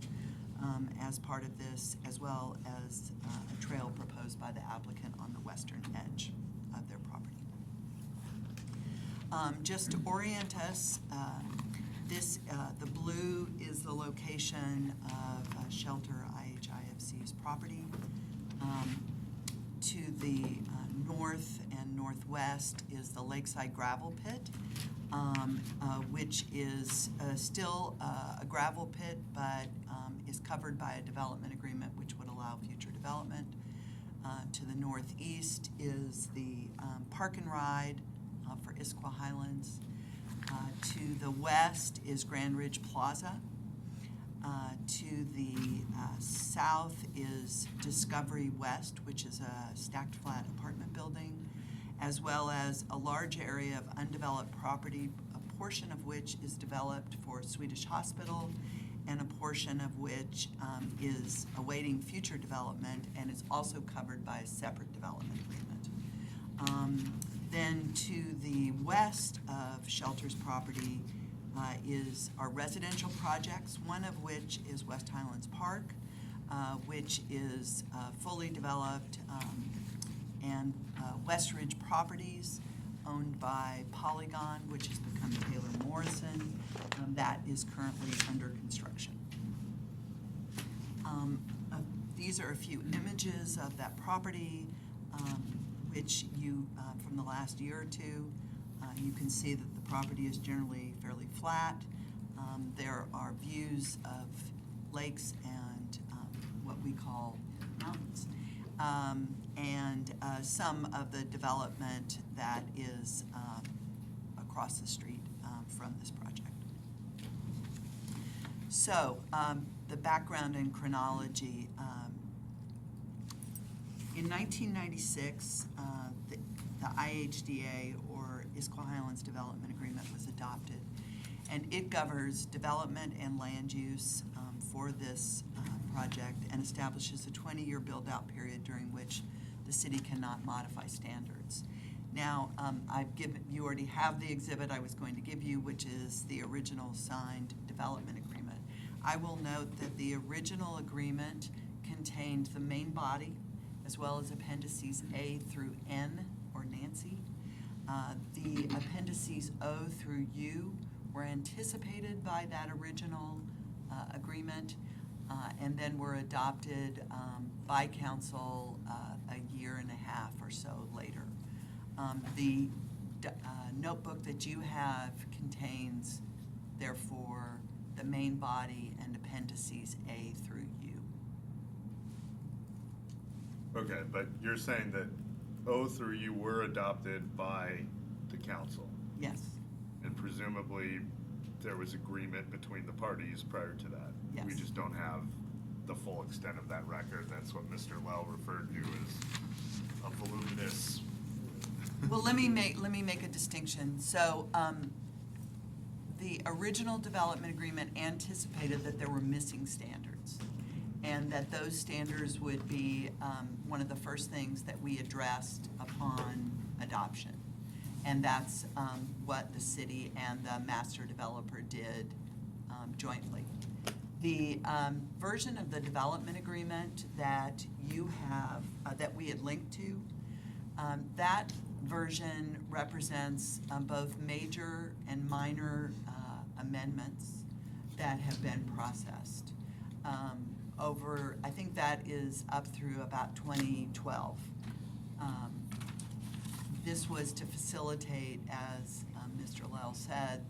as part of this, as well as a trail proposed by the applicant on the western edge of their property. Just to orient us, the blue is the location of Shelter IHIFC's property. To the north and northwest is the Lakeside Gravel Pit, which is still a gravel pit, but is covered by a development agreement which would allow future development. To the northeast is the Park and Ride for Issaquah Highlands. To the west is Grand Ridge Plaza. To the south is Discovery West, which is a stacked flat apartment building, as well as a large area of undeveloped property, a portion of which is developed for Swedish Hospital, and a portion of which is awaiting future development and is also covered by a separate development agreement. Then to the west of Shelter's property is our residential projects, one of which is West Highlands Park, which is fully developed, and West Ridge Properties, owned by Polygon, which has become Taylor Morrison, that is currently under construction. These are a few images of that property, which you, from the last year or two, you can see that the property is generally fairly flat. There are views of lakes and what we call mountains, and some of the development that is across the street from this project. So the background and chronology. In 1996, the IHDA, or Issaquah Highlands Development Agreement, was adopted, and it governs development and land use for this project and establishes a 20-year build-out period during which the city cannot modify standards. Now, you already have the exhibit I was going to give you, which is the original signed development agreement. I will note that the original agreement contained the main body, as well as appendices A through N, or Nancy. The appendices O through U were anticipated by that original agreement, and then were adopted by council a year and a half or so later. The notebook that you have contains, therefore, the main body and appendices A through U. Okay, but you're saying that O through U were adopted by the council, Yes, and presumably there was agreement between the parties prior to that. Yes. We just don't have the full extent of that record. That's what Mr. Lell referred to as a voluminous. well, let me make a distinction. So, the original development agreement anticipated that there were missing standards, and that those standards would be one of the first things that we addressed upon adoption. And that's what the city and the master developer did jointly. The version of the development agreement that you have, that we had linked to, that version represents both major and minor amendments that have been processed. I think that is up through about 2012. This was to facilitate, as Mr. Lell said,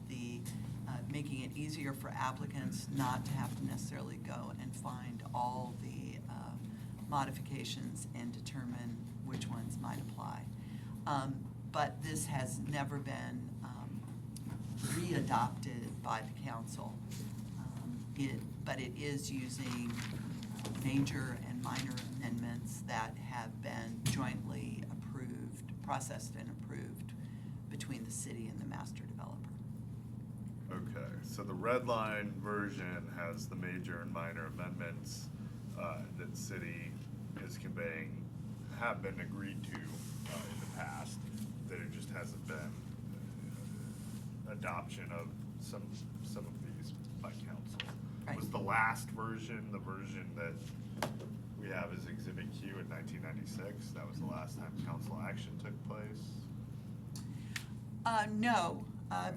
making it easier for applicants not to have to necessarily go and find all the modifications and determine which ones might apply. But this has never been readopted by the council. But it is using major and minor amendments that have been jointly approved, processed and approved between the city and the master developer. Okay, so the red line version has the major and minor amendments that the city is conveying have been agreed to in the past. There just hasn't been adoption of some of these by council. Right. Was the last version the version that we have as Exhibit Q in 1996? That was the last time council action took place? No,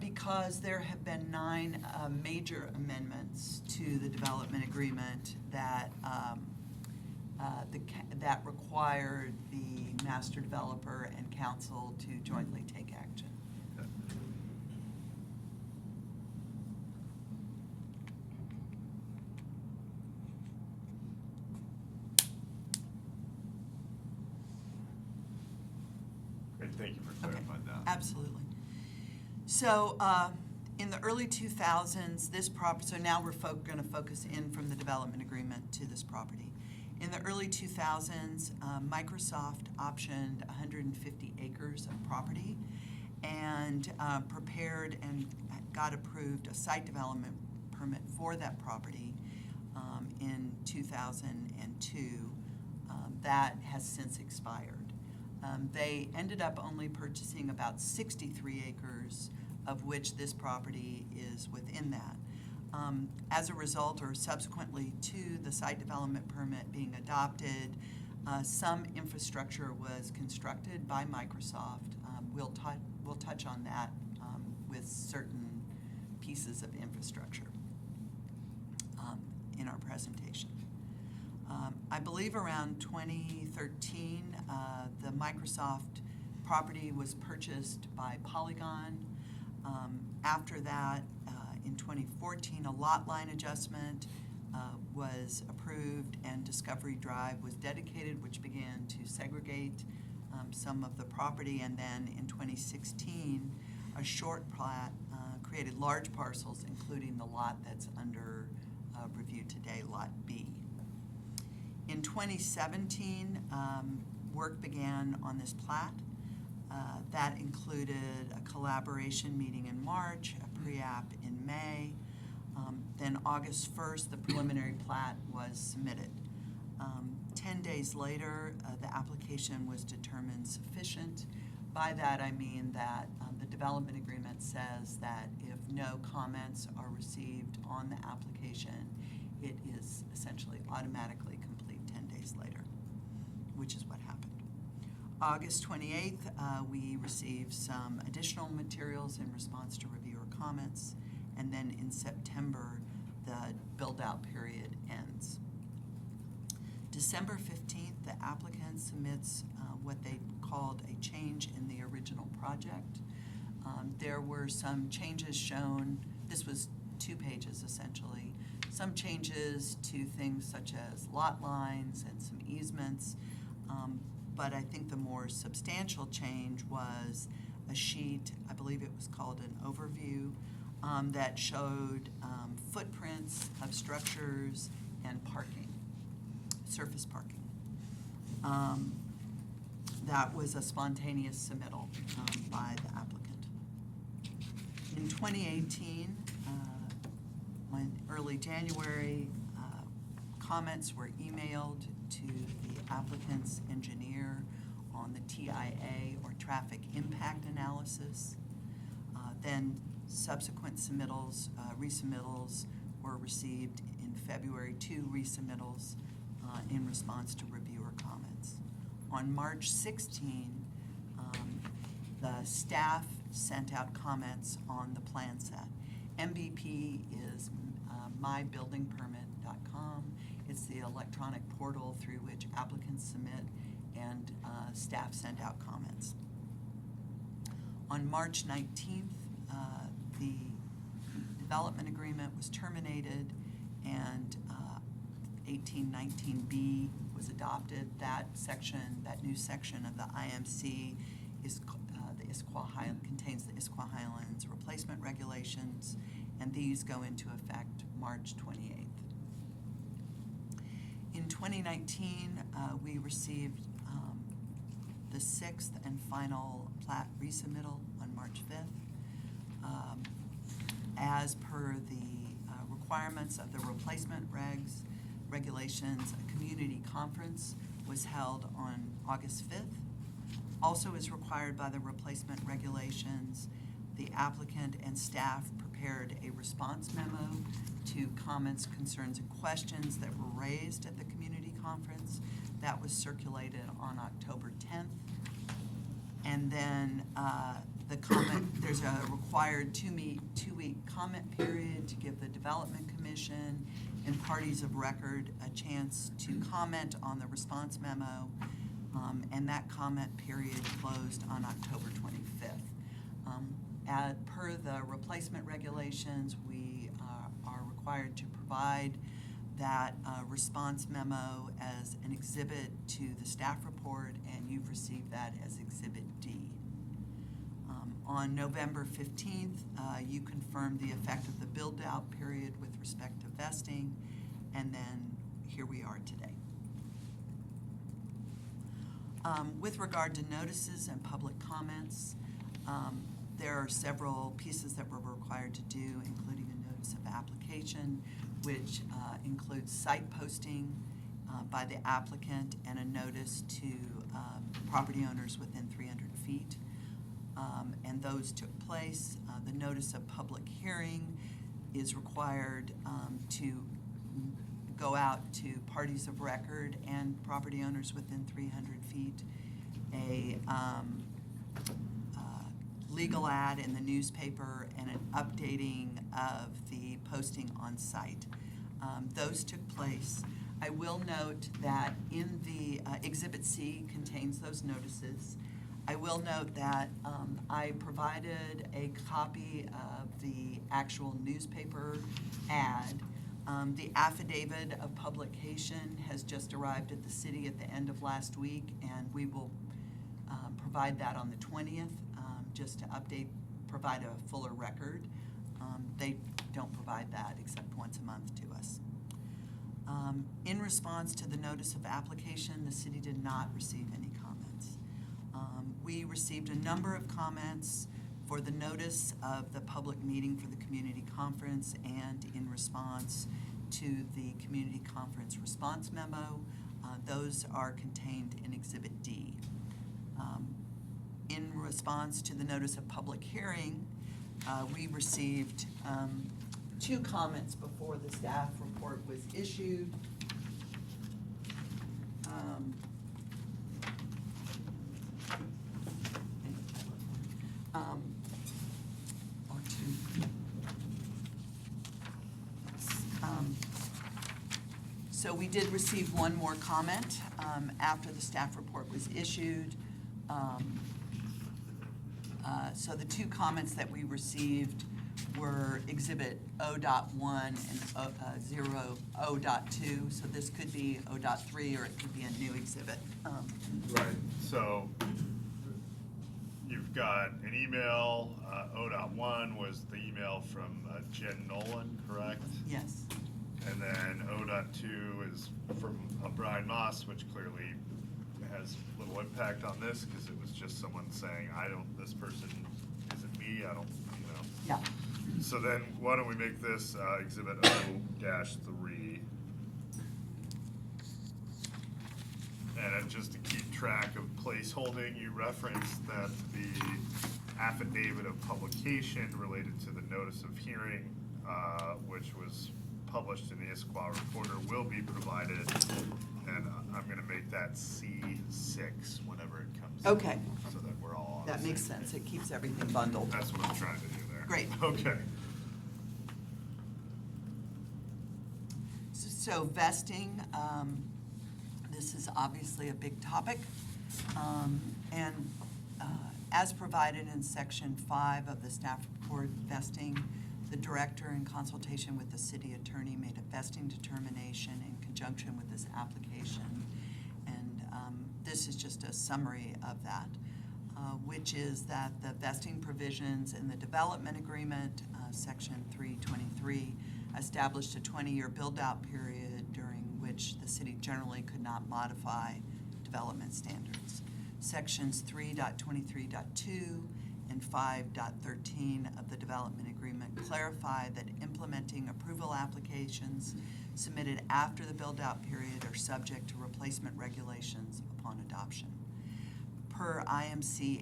because there have been 9 major amendments to the development agreement that that required the master developer and council to jointly take action. Okay. Great, thank you for Okay, clarifying that. absolutely. So, in the early 2000s, so now we're going to focus in from the development agreement to this property. In the early 2000s, Microsoft optioned 150 acres of property and prepared and got approved a site development permit for that property in 2002. That has since expired. They ended up only purchasing about 63 acres, of which this property is within that. As a result, or subsequently to the site development permit being adopted, some infrastructure was constructed by Microsoft. We'll touch on that with certain pieces of infrastructure in our presentation. I believe around 2013, the Microsoft property was purchased by Polygon. After that, in 2014, a lot line adjustment was approved and Discovery Drive was dedicated, which began to segregate some of the property. And then in 2016, a short plat created large parcels, including the lot that's under review today, Lot B. In 2017, work began on this plat. That included a collaboration meeting in March, a pre-app in May. Then August 1st, the preliminary plat was submitted. 10 days later, the application was determined sufficient. By that, I mean that the development agreement says that if no comments are received on the application, it is essentially automatically complete 10 days later, which is what happened. August 28th, we received some additional materials in response to reviewer comments, and then in September, the build-out period ends. December 15th, the applicant submits what they called a change in the original project. There were some changes shown. This was 2 pages, essentially. Some changes to things such as lot lines and some easements. But I think the more substantial change was a sheet, I believe it was called an overview, that showed footprints of structures and parking, surface parking. That was a spontaneous submittal by the applicant. In 2018, early January, comments were emailed to the applicant's engineer on the TIA, or traffic impact analysis. Then subsequent submittals, resubmittals were received in February, 2 resubmittals in response to reviewer comments. On March 16, the staff sent out comments on the plan set. MVP is mybuildingpermit.com. It's the electronic portal through which applicants submit, and staff sent out comments. On March 19th, the development agreement was terminated, and 1819B was adopted. That section, that new section of the IMC is the Issaquah contains the Issaquah Highlands replacement regulations, and these go into effect March 28th. In 2019, we received the 6th and final plat resubmittal on March 5th. As per the requirements of the replacement regulations, a community conference was held on August 5th. Also, as required by the replacement regulations, the applicant and staff prepared a response memo to comments, concerns, and questions that were raised at the community conference. That was circulated on October 10th. And then the comment, there's a required two-week comment period to give the Development Commission and parties of record a chance to comment on the response memo. And that comment period closed on October 25th. Per the replacement regulations, we are required to provide that response memo as an exhibit to the staff report, and you've received that as Exhibit D. On November 15th, you confirmed the effect of the build-out period with respect to vesting, and then here we are today. With regard to notices and public comments, there are several pieces that we're required to do, including a notice of application, which includes site posting by the applicant and a notice to property owners within 300 feet. And those took place. The notice of public hearing is required to go out to parties of record and property owners within 300 feet. A legal ad in the newspaper and an updating of the posting on site. Those took place. I will note that in the Exhibit C contains those notices. I will note that I provided a copy of the actual newspaper ad. The affidavit of publication has just arrived at the city at the end of last week, and we will provide that on the 20th, just to provide a fuller record. They don't provide that except once a month to us. In response to the notice of application, the city did not receive any comments. We received a number of comments for the notice of the public meeting for the community conference and in response to the community conference response memo. Those are contained in Exhibit D. In response to the notice of public hearing, we received 2 comments before the staff report was issued. Or 2. So we did receive one more comment after the staff report was issued. So the 2 comments that we received were Exhibit O.1 and 0.2. So this could be O.3 or it could be a new exhibit. Right, so you've got an email, O.1 was the email from Jen Nolan, correct? Yes. And then O.2 is from Brian Moss, which clearly has little impact on this because it was just someone saying, this person isn't me, I don't, Yeah. So then why don't we make this Exhibit O-3. And just to keep track of placeholding, you referenced that the affidavit of publication related to the notice of hearing, which was published in the Issaquah Reporter, will be provided, and I'm going to make that C6 whenever it comes. Okay. So that we're all on That the makes same sense. page. It keeps everything bundled. That's what I'm trying to do there. Great. Okay. So vesting, this is obviously a big topic. And as provided in Section 5 of the staff report, vesting, the director in consultation with the city attorney made a vesting determination in conjunction with this application. And this is just a summary of that, which is that the vesting provisions in the development agreement, Section 323, established a 20-year build-out period during which the city generally could not modify development standards. Sections 3.23.2 and 5.13 of the development agreement clarify that implementing approval applications submitted after the build-out period are subject to replacement regulations upon adoption. Per IMC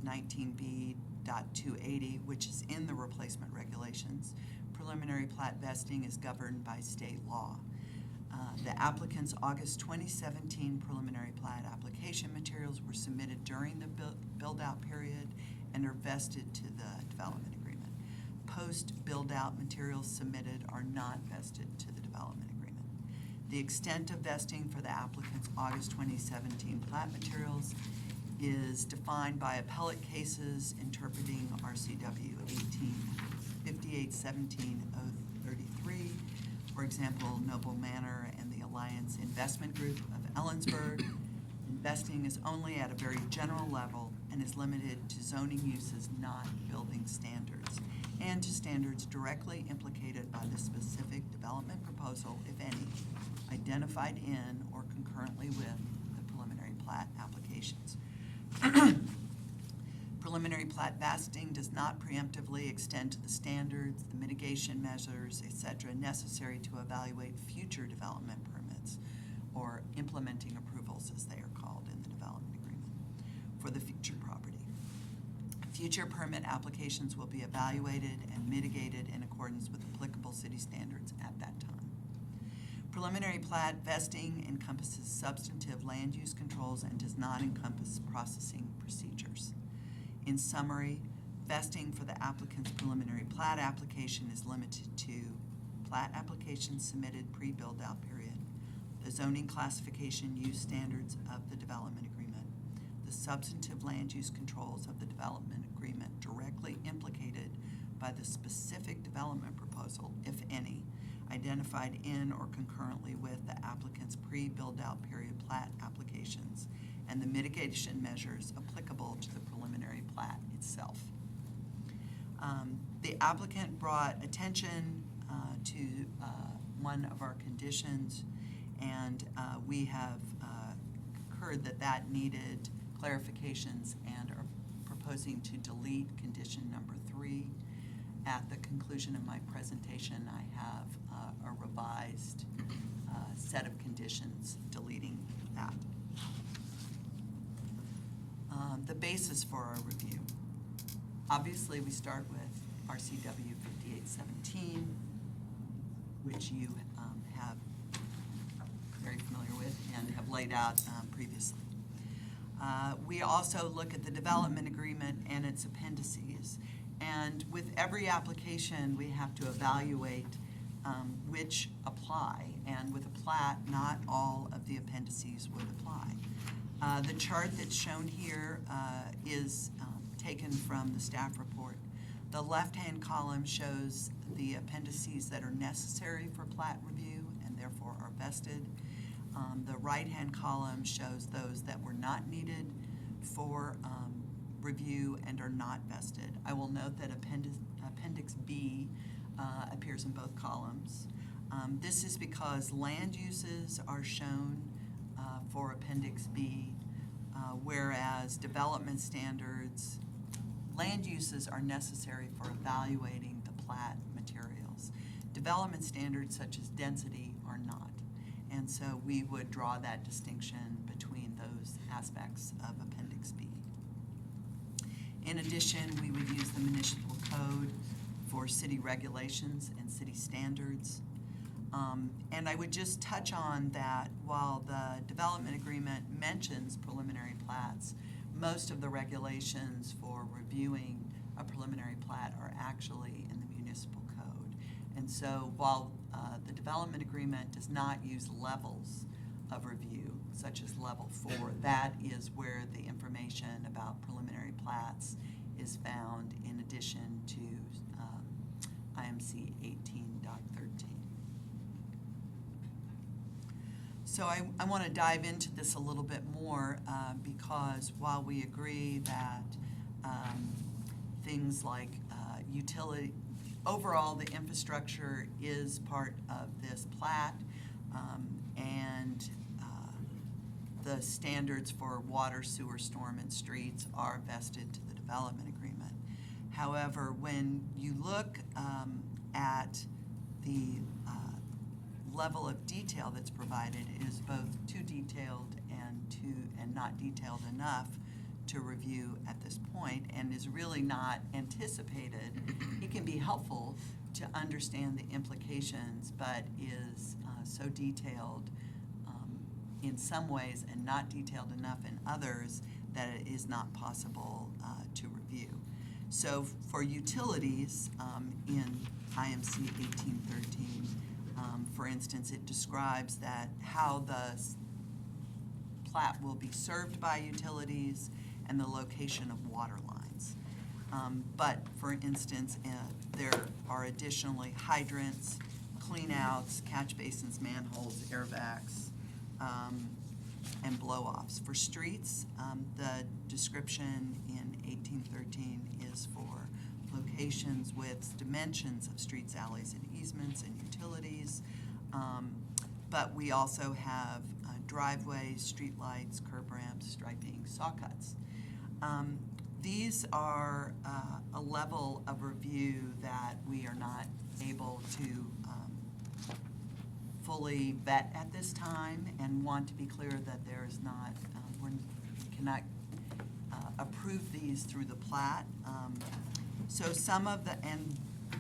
1819B.280, which is in the replacement regulations, preliminary plat vesting is governed by state law. The applicant's August 2017 preliminary plat application materials were submitted during the build-out period and are vested to the development agreement. Post-build-out materials submitted are not vested to the development agreement. The extent of vesting for the applicant's August 2017 plat materials is defined by appellate cases interpreting RCW 1858-17-033, for example, Noble Manor and the Alliance Investment Group of Ellensburg. Investing is only at a very general level and is limited to zoning uses, not building standards, and to standards directly implicated by the specific development proposal, if any, identified in or concurrently with the preliminary plat applications. Preliminary plat vesting does not preemptively extend to the standards, the mitigation measures, etc., necessary to evaluate future development permits or implementing approvals, as they are called in the development agreement, for the future property. Future permit applications will be evaluated and mitigated in accordance with applicable city standards at that time. Preliminary plat vesting encompasses substantive land use controls and does not encompass processing procedures. In summary, vesting for the applicant's preliminary plat application is limited to plat applications submitted pre-build-out period, the zoning classification use standards of the development agreement, the substantive land use controls of the development agreement directly implicated by the specific development proposal, if any, identified in or concurrently with the applicant's pre-build-out period plat applications, and the mitigation measures applicable to the preliminary plat itself. The applicant brought attention to one of our conditions, and we have concurred that that needed clarifications and are proposing to delete condition number 3. At the conclusion of my presentation, I have a revised set of conditions deleting that. The basis for our review. Obviously, we start with RCW 5817, which you have very familiar with and have laid out previously. We also look at the development agreement and its appendices. And with every application, we have to evaluate which apply. And with a plat, not all of the appendices would apply. The chart that's shown here is taken from the staff report. The left-hand column shows the appendices that are necessary for plat review and therefore are vested. The right-hand column shows those that were not needed for review and are not vested. I will note that Appendix B appears in both columns. This is because land uses are shown for Appendix B, whereas development standards, land uses are necessary for evaluating the plat materials. Development standards such as density are not. And so we would draw that distinction between those aspects of Appendix B. In addition, we would use the municipal code for city regulations and city standards. And I would just touch on that while the development agreement mentions preliminary plats, most of the regulations for reviewing a preliminary plat are actually in the municipal code. And so while the development agreement does not use levels of review, such as level 4, that is where the information about preliminary plats is found in addition to IMC 18.13. So I want to dive into this a little bit more because while we agree that things like utility, overall the infrastructure is part of this plat, and the standards for water, sewer, storm, and streets are vested to the development agreement. However, when you look at the level of detail that's provided, it is both too detailed and not detailed enough to review at this point, and is really not anticipated. It can be helpful to understand the implications, but is so detailed in some ways and not detailed enough in others that it is not possible to review. So for utilities, in IMC 1813, for instance, it describes that how the plat will be served by utilities and the location of water lines. But for instance, there are additionally hydrants, cleanouts, catch basins, manholes, airbags, and blow-offs. For streets, the description in 1813 is for locations with dimensions of streets, alleys, and easements and utilities. But we also have driveways, streetlights, curb ramps, striping, saw cuts. These are a level of review that we are not able to fully vet at this time, and want to be clear that there is not, we cannot approve these through the plat. So some of the, and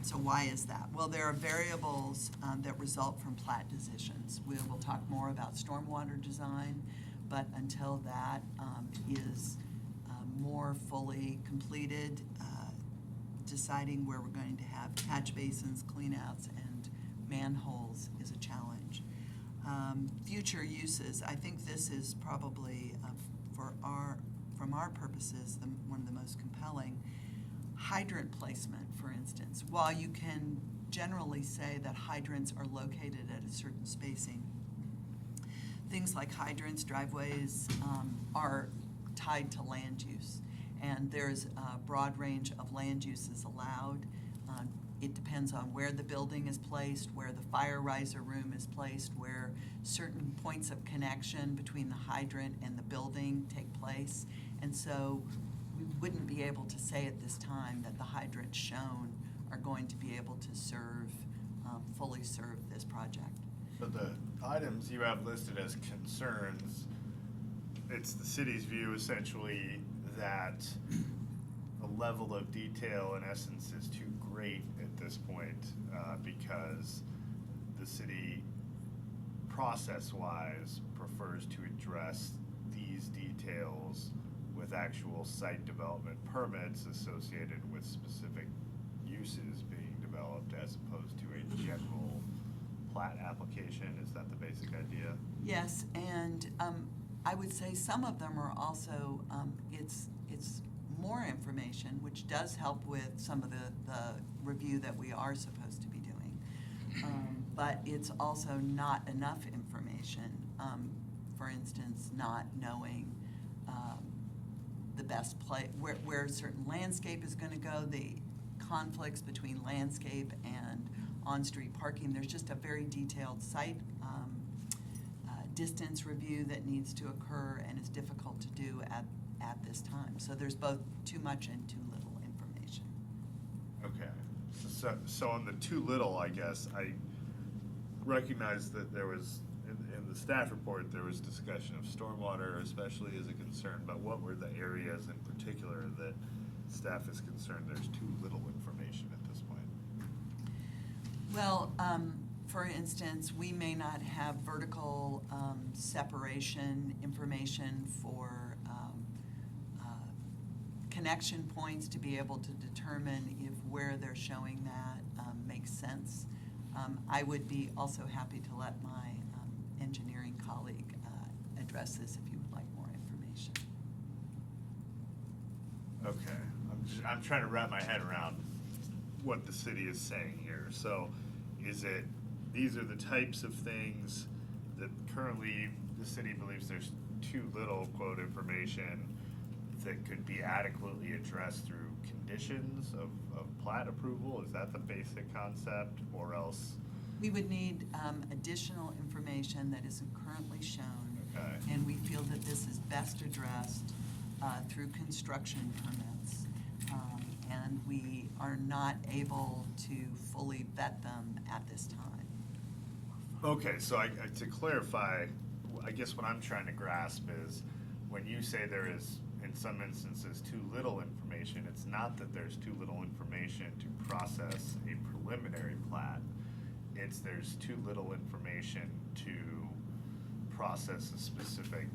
so why is that? Well, there are variables that result from plat decisions. We will talk more about stormwater design, but until that is more fully completed, deciding where we're going to have catch basins, cleanouts, and manholes is a challenge. Future uses, I think this is probably, from our purposes, one of the most compelling. Hydrant placement, for instance. While you can generally say that hydrants are located at a certain spacing, things like hydrants, driveways, are tied to land use. And there's a broad range of land uses allowed. It depends on where the building is placed, where the fire riser room is placed, where certain points of connection between the hydrant and the building take place. And so we wouldn't be able to say at this time that the hydrants shown are going to be able to serve, fully serve this project. So the items you have listed as concerns, it's the city's view essentially that the level of detail in essence is too great at this point because the city process-wise prefers to address these details with actual site development permits associated with specific uses being developed as opposed to a general plat application. Is that the basic idea? Yes, and I would say some of them are also, it's more information, which does help with some of the review that we are supposed to be doing. But it's also not enough information. For instance, not knowing the best place, where a certain landscape is going to go, the conflicts between landscape and on-street parking. There's just a very detailed site distance review that needs to occur and is difficult to do at this time. So there's both too much and too little information. Okay. So on the too little, I guess, I recognize that there was, in the staff report, there was discussion of stormwater, especially as a concern, but what were the areas in particular that staff is concerned there's too little information at this point? Well, for instance, we may not have vertical separation information for connection points to be able to determine if where they're showing that makes sense. I would be also happy to let my engineering colleague address this if you would like more information. Okay, I'm trying to wrap my head around what the city is saying here. So is it, these are the types of things that currently the city believes there's too little, quote, information that could be adequately addressed through conditions of plat approval? Is that the basic concept, or else? We would need additional information that isn't currently shown. Okay. And we feel that this is best addressed through construction permits. And we are not able to fully vet them at this time. Okay, so to clarify, I guess what I'm trying to grasp is when you say there is, in some instances, too little information, it's not that there's too little information to process a preliminary plat. there's too little information to process a specific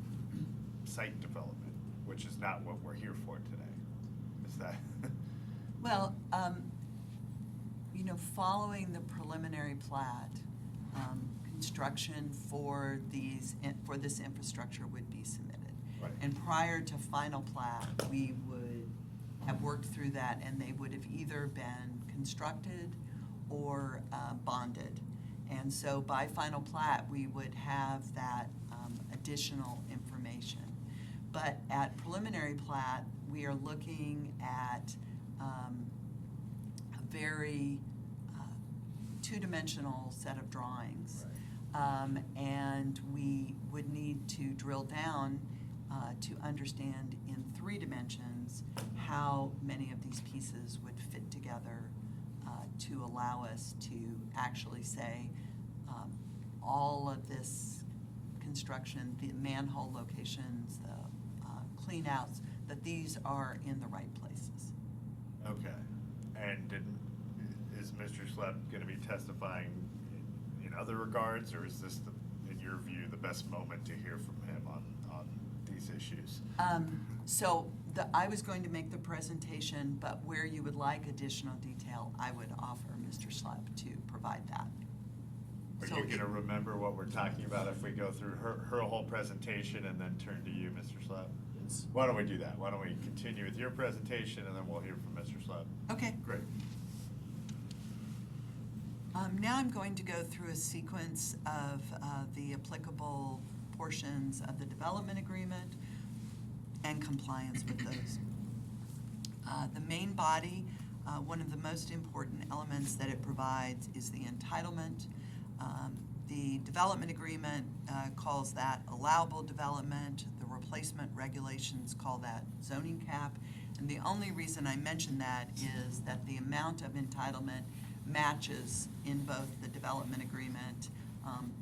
site development, which is not what we're here for today. Is that? Well, following the preliminary plat, construction for this infrastructure would be submitted. Right. And prior to final plat, we would have worked through that, and they would have either been constructed or bonded. And so by final plat, we would have that additional information. But at preliminary plat, we are looking at a very two-dimensional set of drawings. And we would need to drill down to understand in 3 dimensions how many of these pieces would fit together to allow us to actually say all of this construction, the manhole locations, the clean outs, that these are in the right places. Okay. And is Mr. Schlepp going to be testifying in other regards, or is this, in your view, the best moment to hear from him on these issues? I was going to make the presentation, but where you would like additional detail, I would offer Mr. Schlepp to provide that. Are So you going to remember what we're talking about if we go through her whole presentation and then turn to you, Mr. Schlepp? Yes. Why don't we do that? Why don't we continue with your presentation, and then we'll hear from Mr. Schlepp? Okay. Great. Now I'm going to go through a sequence of the applicable portions of the development agreement and compliance with those. The main body, one of the most important elements that it provides is the entitlement. The development agreement calls that allowable development. The replacement regulations call that zoning cap. And the only reason I mention that is that the amount of entitlement matches in both the development agreement,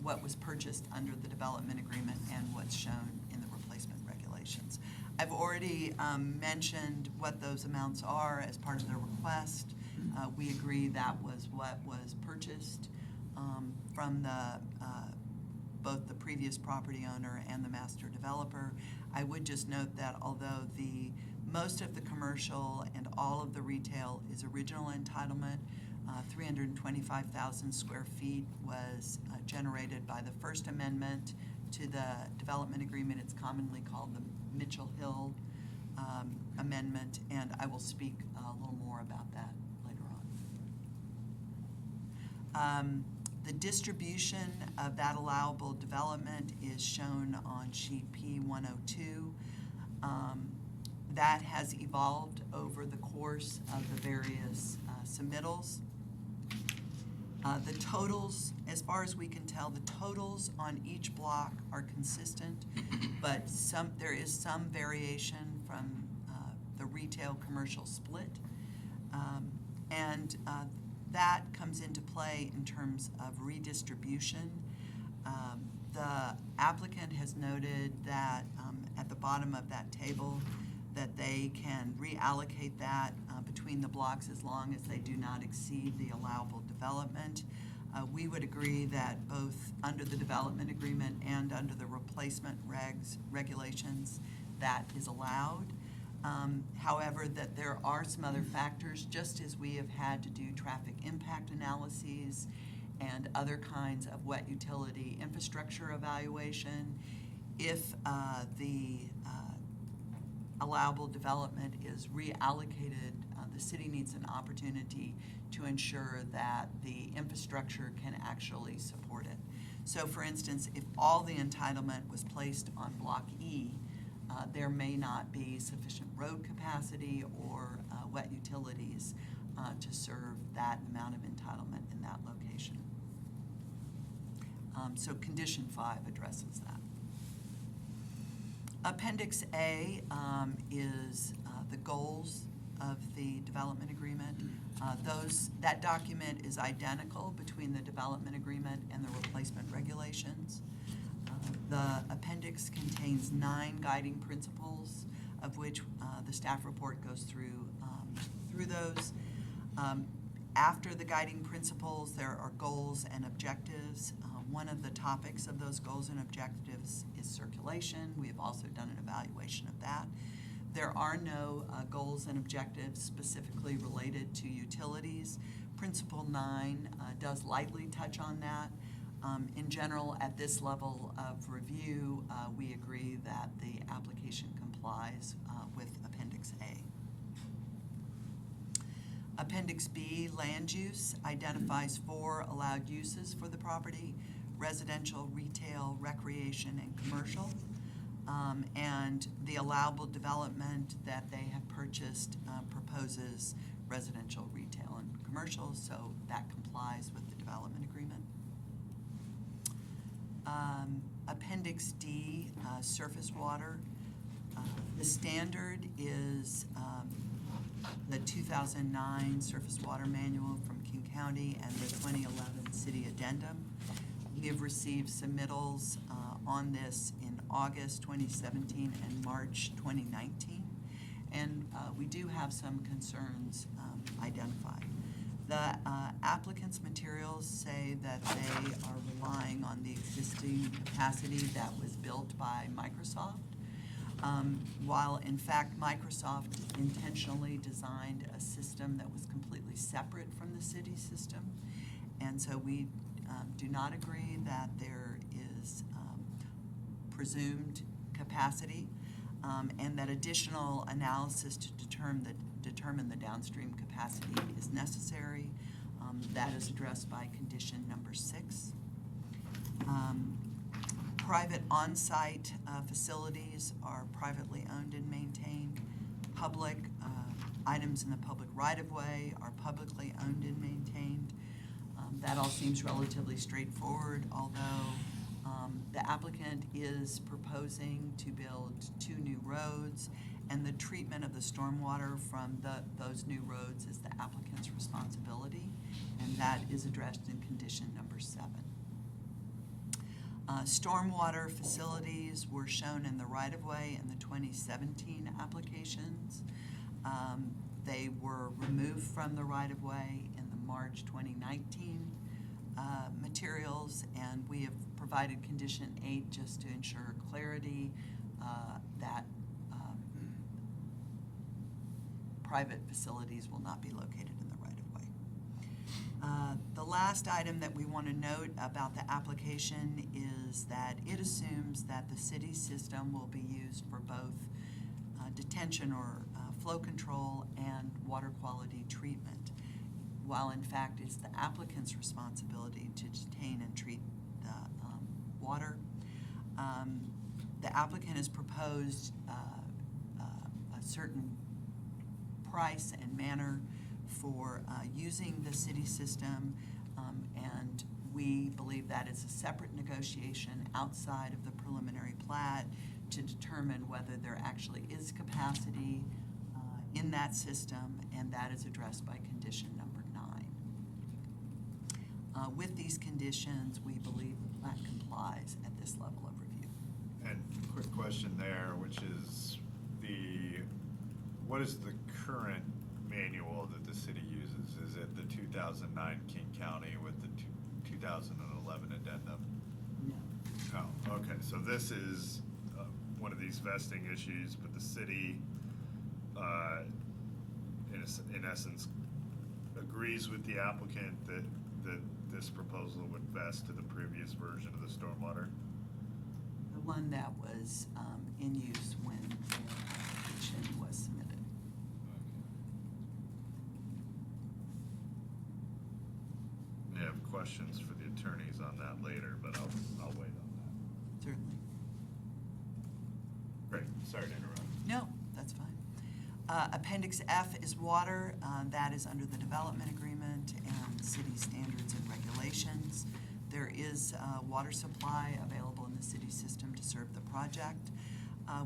what was purchased under the development agreement, and what's shown in the replacement regulations. I've already mentioned what those amounts are as part of the request. We agree that was what was purchased from both the previous property owner and the master developer. I would just note that although most of the commercial and all of the retail is original entitlement, 325,000 square feet was generated by the First Amendment to the development agreement. It's commonly called the Mitchell Hill Amendment, and I will speak a little more about that later on. The distribution of that allowable development is shown on sheet P102. That has evolved over the course of the various submittals. The totals, as far as we can tell, the totals on each block are consistent, but there is some variation from the retail-commercial split. And that comes into play in terms of redistribution. The applicant has noted that at the bottom of that table that they can reallocate that between the blocks as long as they do not exceed the allowable development. We would agree that both under the development agreement and under the replacement regulations that is allowed. However, that there are some other factors, just as we have had to do traffic impact analyses and other kinds of wet utility infrastructure evaluation. If the allowable development is reallocated, the city needs an opportunity to ensure that the infrastructure can actually support it. So for instance, if all the entitlement was placed on Block E, there may not be sufficient road capacity or wet utilities to serve that amount of entitlement in that location. So Condition 5 addresses that. Appendix A is the goals of the development agreement. That document is identical between the development agreement and the replacement regulations. The appendix contains 9 guiding principles, of which the staff report goes through those. After the guiding principles, there are goals and objectives. One of the topics of those goals and objectives is circulation. We have also done an evaluation of that. There are no goals and objectives specifically related to utilities. Principle 9 does lightly touch on that. In general, at this level of review, we agree that the application complies with Appendix A. Appendix B, land use, identifies 4 allowed uses for the property: residential, retail, recreation, and commercial. And the allowable development that they have purchased proposes residential, retail, and commercial, so that complies with the development agreement. Appendix D, surface water. The standard is the 2009 Surface Water Manual from King County and the 2011 City Addendum. We have received submittals on this in August 2017 and March 2019, and we do have some concerns identified. The applicant's materials say that they are relying on the existing capacity that was built by Microsoft. While in fact Microsoft intentionally designed a system that was completely separate from the city system, and so we do not agree that there is presumed capacity, and that additional analysis to determine the downstream capacity is necessary. That is addressed by condition number 6. Private on-site facilities are privately owned and maintained. Public items in the public right-of-way are publicly owned and maintained. That all seems relatively straightforward, although the applicant is proposing to build 2 new roads, and the treatment of the stormwater from those new roads is the applicant's responsibility, and that is addressed in condition number 7. Stormwater facilities were shown in the right-of-way in the 2017 applications. They were removed from the right-of-way in the March 2019 materials, and we have provided condition 8 just to ensure clarity that private facilities will not be located in the right-of-way. The last item that we want to note about the application is that it assumes that the city system will be used for both detention or flow control and water quality treatment, while in fact it's the applicant's responsibility to detain and treat the water. The applicant has proposed a certain price and manner for using the city system, and we believe that it's a separate negotiation outside of the preliminary plat to determine whether there actually is capacity in that system, and that is addressed by condition number 9. With these conditions, we believe the plat complies at this level of review. And quick question there, which is what is the current manual that the city uses? Is it the 2009 King County with the 2011 addendum? No. Oh, okay, so this is one of these vesting issues, but the city, in essence, agrees with the applicant that this proposal would vest to the previous version of the stormwater? The one that was in use when the application was submitted. I have questions for the attorneys on that later, but I'll wait on that. Certainly. Great, sorry to interrupt. No, that's fine. Appendix F is water. That is under the development agreement and city standards and regulations. There is water supply available in the city system to serve the project.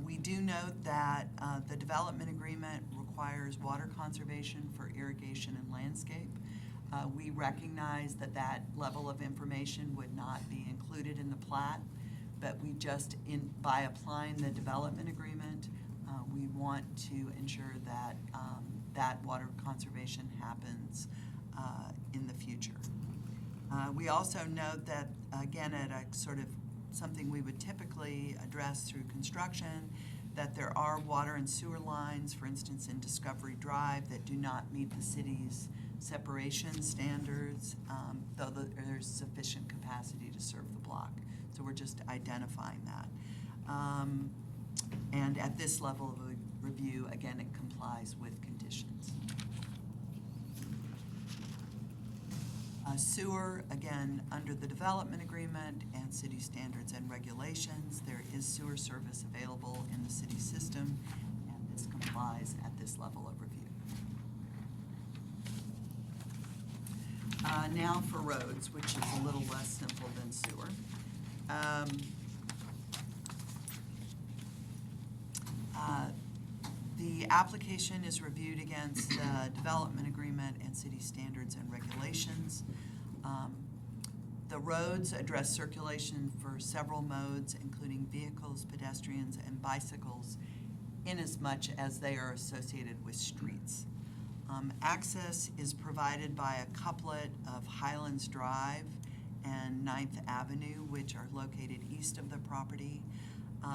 We do note that the development agreement requires water conservation for irrigation and landscape. We recognize that that level of information would not be included in the plat, but we just, by applying the development agreement, we want to ensure that that water conservation happens in the future. We also note that, again, at a sort of something we would typically address through construction, that there are water and sewer lines, for instance, in Discovery Drive, that do not meet the city's separation standards, though there's sufficient capacity to serve the block. So we're just identifying that. And at this level of a review, again, it complies with conditions. Sewer, again, under the development agreement and city standards and regulations, there is sewer service available in the city system, and this complies at this level of review. Now for roads, which is a little less simple than sewer. The application is reviewed against the development agreement and city standards and regulations. The roads address circulation for several modes, including vehicles, pedestrians, and bicycles, inasmuch as they are associated with streets. Access is provided by a couplet of Highlands Drive and 9th Avenue, which are located east of the property.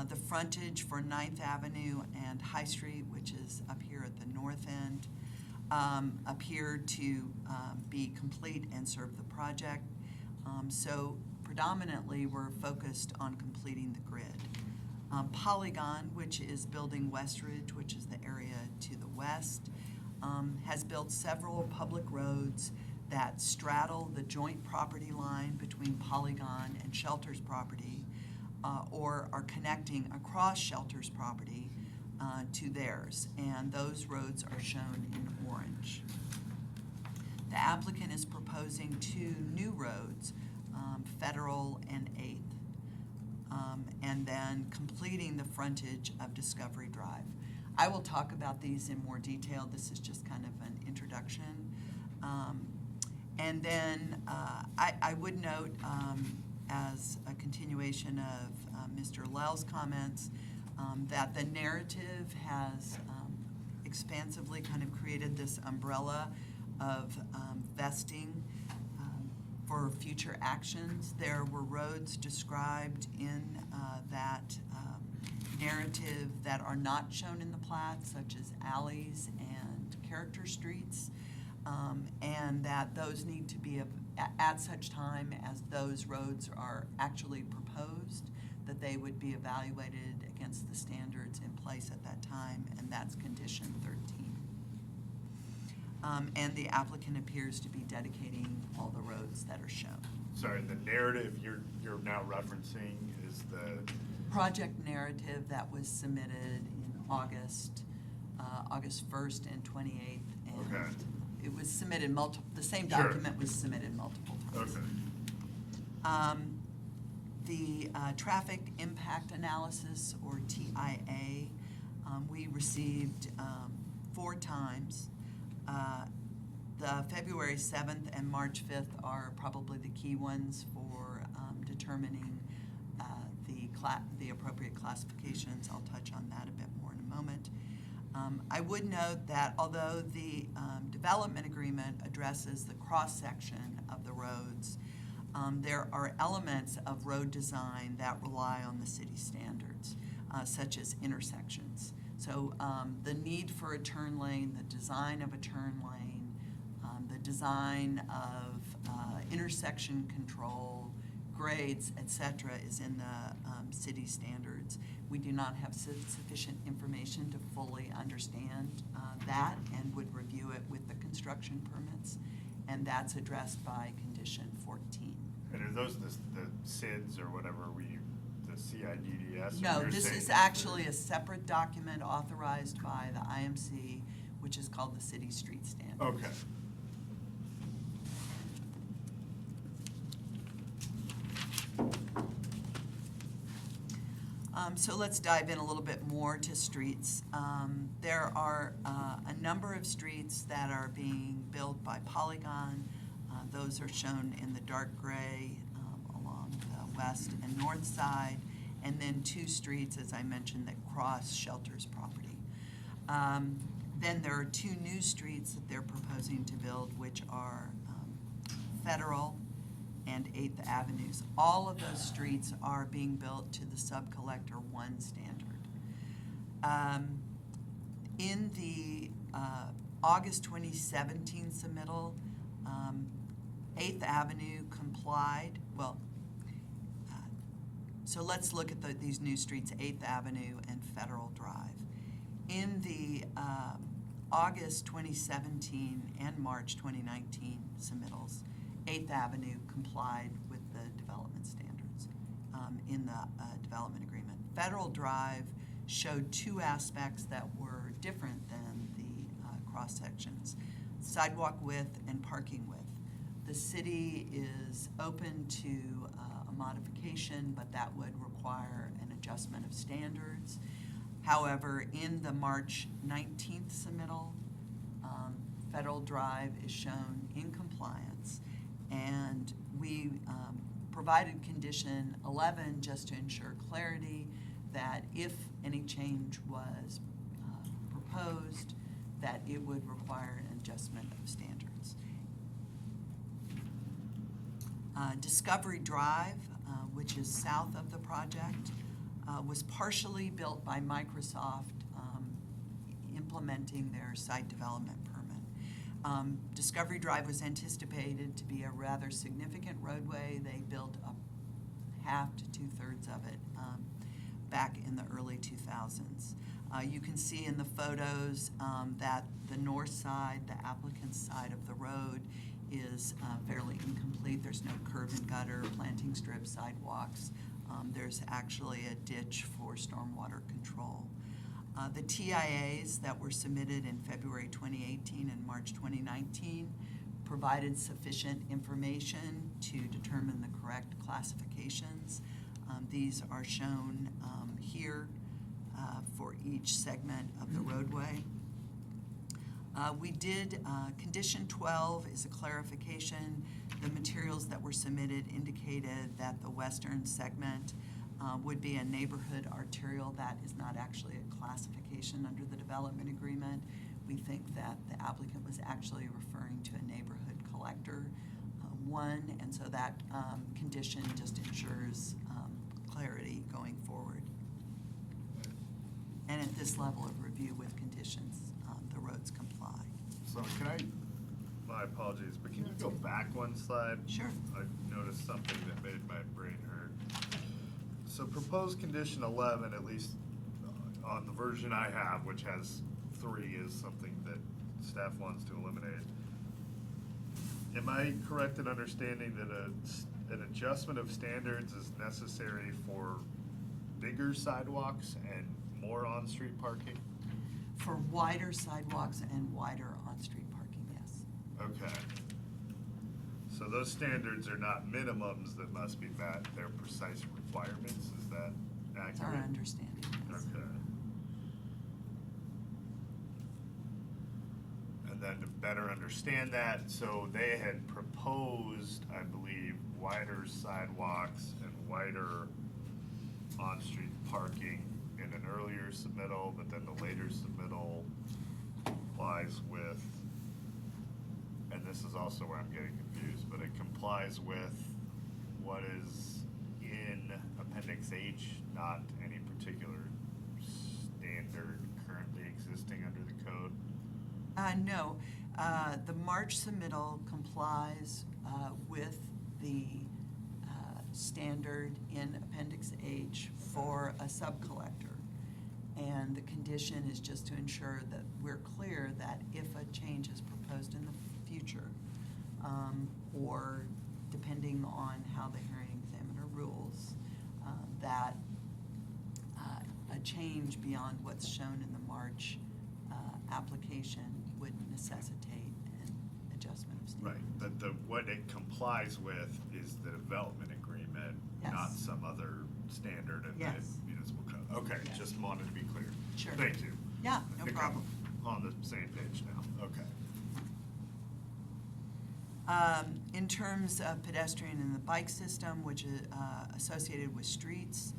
The frontage for 9th Avenue and High Street, which is up here at the north end, appear to be complete and serve the project. So predominantly, we're focused on completing the grid. Polygon, which is building Westridge, which is the area to the west, has built several public roads that straddle the joint property line between Polygon and Shelter's property, or are connecting across Shelter's property to theirs, and those roads are shown in orange. The applicant is proposing 2 new roads, Federal and 8th, and then completing the frontage of Discovery Drive. I will talk about these in more detail. This is just kind of an introduction. And then I would note, as a continuation of Mr. Lell's comments, that the narrative has expansively kind of created this umbrella of vesting for future actions. There were roads described in that narrative that are not shown in the plat, such as alleys and character streets, and that those need to be, at such time as those roads are actually proposed, that they would be evaluated against the standards in place at that time, and that's condition 13. And the applicant appears to be dedicating all the roads that are shown. Sorry, the narrative you're now referencing is the Project narrative that was submitted in August 1st and 28th. And Okay. it was submitted the same Sure. document was submitted multiple times. okay. The traffic impact analysis, or TIA, we received 4 times. The February 7th and March 5th are probably the key ones for determining the appropriate classifications. I'll touch on that a bit more in a moment. I would note that although the development agreement addresses the cross-section of the roads, there are elements of road design that rely on the city standards, such as intersections. So the need for a turn lane, the design of a turn lane, the design of intersection control, grades, etc., is in the city standards. We do not have sufficient information to fully understand that, and would review it with the construction permits, and that's addressed by condition 14. And are those the SIDs or whatever the CIDDS? No, this is actually a separate document authorized by the IMC, which is called the City Street Standards. Okay. So let's dive in a little bit more to streets. There are a number of streets that are being built by Polygon. Those are shown in the dark gray along the west and north side, and then 2 streets, as I mentioned, that cross Shelter's property. Then there are two new streets that they're proposing to build, which are Federal and 8th Avenues. All of those streets are being built to the Subcollector 1 standard. In the August 2017 submittal, 8th Avenue complied, so let's look at these new streets, 8th Avenue and Federal Drive. In the August 2017 and March 2019 submittals, 8th Avenue complied with the development standards in the development agreement. Federal Drive showed two aspects that were different than the cross-sections: sidewalk width and parking width. The city is open to a modification, but that would require an adjustment of standards. However, in the March 19th submittal, Federal Drive is shown in compliance, and we provided condition 11 just to ensure clarity that if any change was proposed, that it would require an adjustment of standards. Discovery Drive, which is south of the project, was partially built by Microsoft implementing their site development permit. Discovery Drive was anticipated to be a rather significant roadway. They built up half to two-thirds of it back in the early 2000s. You can see in the photos that the north side, the applicant's side of the road, is fairly incomplete. There's no curb and gutter, planting strips, sidewalks. There's actually a ditch for stormwater control. The TIAs that were submitted in February 2018 and March 2019 provided sufficient information to determine the correct classifications. These are shown here for each segment of the roadway. We did, condition 12 is a clarification. The materials that were submitted indicated that the western segment would be a neighborhood arterial. That is not actually a classification under the development agreement. We think that the applicant was actually referring to a neighborhood collector 1, and so that condition just ensures clarity going forward. And at this level of review with conditions, the roads comply. So my apologies, but can you go back one slide? Sure. I noticed something that made my brain hurt. So proposed condition 11, at least on the version I have, which has 3, is something that staff wants to eliminate. Am I correct in understanding that an adjustment of standards is necessary for bigger sidewalks and more on-street parking? For wider sidewalks and wider on-street parking, yes. Okay. So those standards are not minimums that must be met, they're precise requirements, is that accurate? That's our understanding, yes. Okay. And then to better understand that, so they had proposed, I believe, wider sidewalks and wider on-street parking in an earlier submittal, but then the later submittal complies with, and this is also where I'm getting confused, but it complies with what is in Appendix H, not any particular standard currently existing under the code? No. The March submittal complies with the standard in Appendix H for a subcollector. And the condition is just to ensure that we're clear that if a change is proposed in the future, or depending on how the hearing examiner rules, that a change beyond what's shown in the March application would necessitate an adjustment of standards. Right, but what it complies with is the development agreement, Yes. not some other standard in the Yes. municipal code. Okay, Yes. just wanted to be clear. Sure. Thank you. Yeah, I no think problem. I'm on the same page now, okay. In terms of pedestrian and the bike system, which is associated with streets,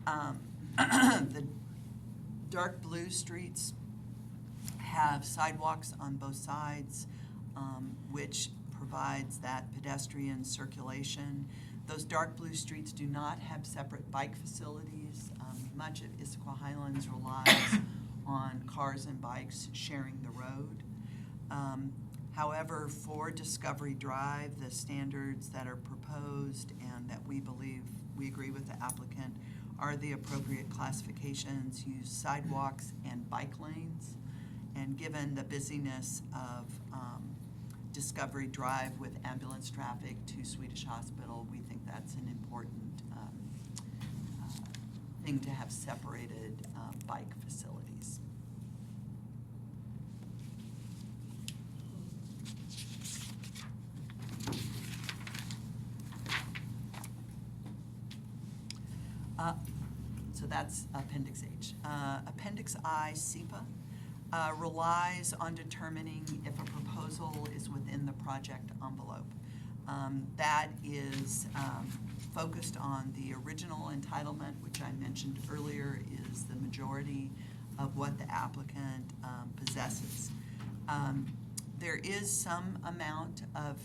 the dark blue streets have sidewalks on both sides, which provides that pedestrian circulation. Those dark blue streets do not have separate bike facilities. Much of Issaquah Highlands relies on cars and bikes sharing the road. However, for Discovery Drive, the standards that are proposed and that we believe we agree with the applicant are the appropriate classifications, use sidewalks and bike lanes. And given the busyness of Discovery Drive with ambulance traffic to Swedish Hospital, we think that's an important thing to have separated bike facilities. So that's Appendix H. Appendix I, SEPA, relies on determining if a proposal is within the project envelope. That is focused on the original entitlement, which I mentioned earlier is the majority of what the applicant possesses. There is some amount of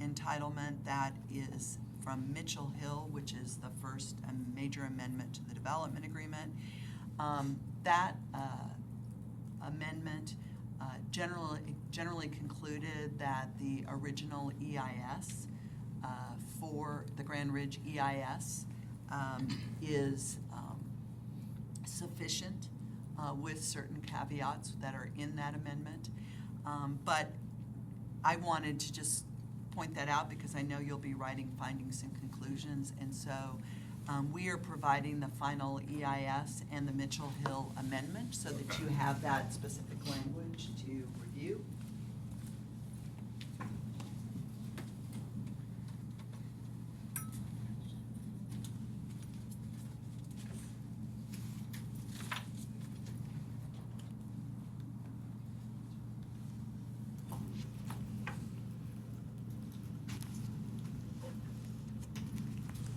entitlement that is from Mitchell Hill, which is the first major amendment to the development agreement. That amendment generally concluded that the original EIS for the Grand Ridge EIS is sufficient with certain caveats that are in that amendment. But I wanted to just point that out because I know you'll be writing findings and conclusions, and so we are providing the final EIS and the Mitchell Hill amendment so that you have that specific language to review.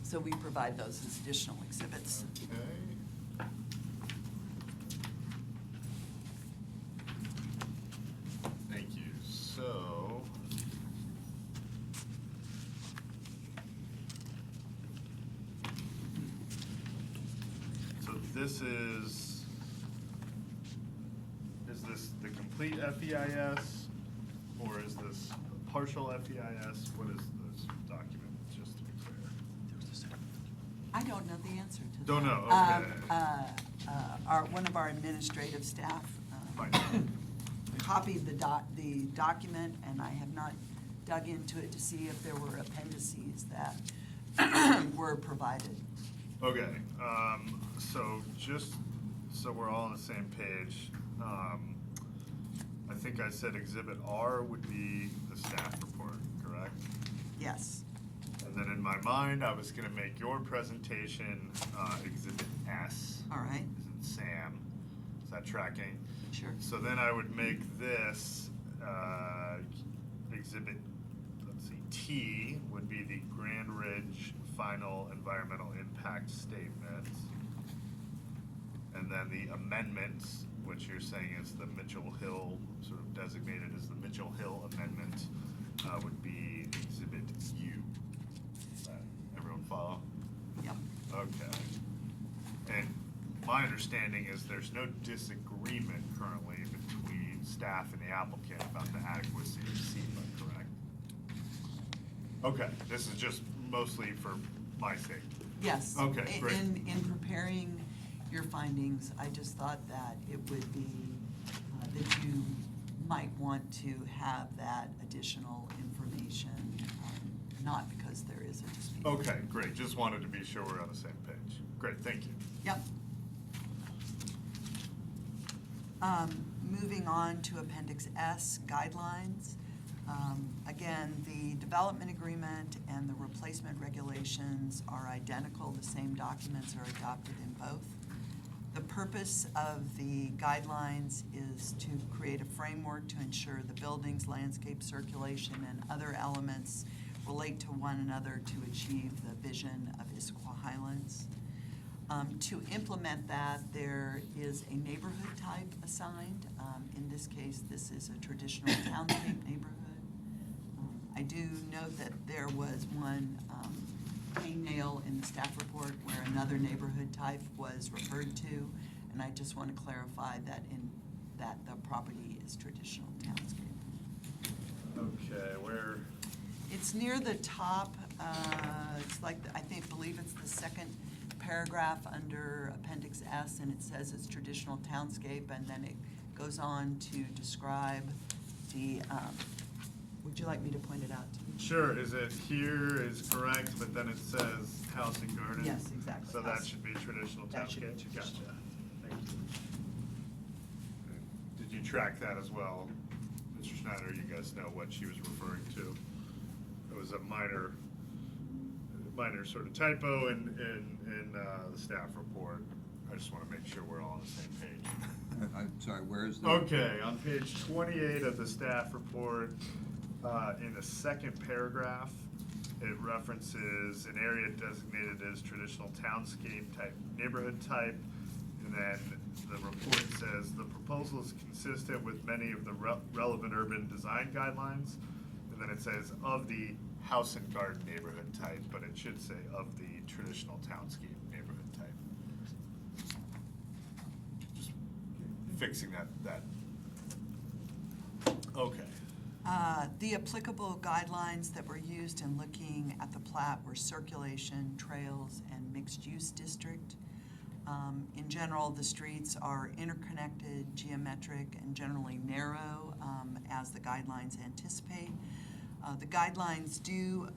So we provide those as additional exhibits. Okay. Thank you. So, this is this the complete FEIS, or is this a partial FEIS? What is this document, just to be clear? I don't know the answer to that. Don't know, okay. One of our administrative staff Fine. copied the document, and I have not dug into it to see if there were appendices that were provided. Okay, so just so we're all on the same page, I think I said Exhibit R would be the staff report, correct? Yes. And then in my mind, I was gonna make your presentation Exhibit S. All right. As in Sam. Is that tracking? Sure. So then I would make this Exhibit, let's see, T would be the Grand Ridge Final Environmental Impact Statement. And then the amendments, which you're saying is the Mitchell Hill, sort of designated as the Mitchell Hill Amendment, would be Exhibit U. Everyone follow? Yep. Okay. And my understanding is there's no disagreement currently between staff and the applicant about the adequacy of SEPA, correct? Okay, this is just mostly for my sake. Yes. Okay, great. In preparing your findings, I just thought that it would be, that you might want to have that additional information, not because there is a dispute. Okay, great. Just wanted to be sure we're on the same page. Great, thank you. Yep. Moving on to Appendix S, guidelines. Again, the development agreement and the replacement regulations are identical. The same documents are adopted in both. The purpose of the guidelines is to create a framework to ensure the buildings, landscape, circulation, and other elements relate to one another to achieve the vision of Issaquah Highlands. To implement that, there is a neighborhood type assigned. In this case, this is a traditional townscape neighborhood. I do note that there was one hangnail in the staff report where another neighborhood type was referred to, and I just want to clarify that the property is traditional townscape. Okay, where, It's near the top, it's like, believe it's the second paragraph under Appendix S, and it says it's traditional townscape, and then it goes on to describe the, would you like me to point it out to you? sure, is it here is correct, but then it says house and garden? Yes, exactly. So that House. should be traditional That should be townscape? traditional. Gotcha, thank you. Did you track that as well, Mr. Schneider? You guys know what she was referring to? It was a minor sort of typo in the staff report. I just want to make sure we're all on the same page. I'm sorry, where is the? Okay, on page 28 of the staff report, in the second paragraph, it references an area designated as traditional townscape type, neighborhood type, and then the report says the proposal is consistent with many of the relevant urban design guidelines, and then it says of the house and garden neighborhood type, but it should say of the traditional townscape neighborhood type. Just fixing that. Okay. The applicable guidelines that were used in looking at the plat were circulation, trails, and mixed-use district. In general, the streets are interconnected, geometric, and generally narrow, as the guidelines anticipate. The guidelines do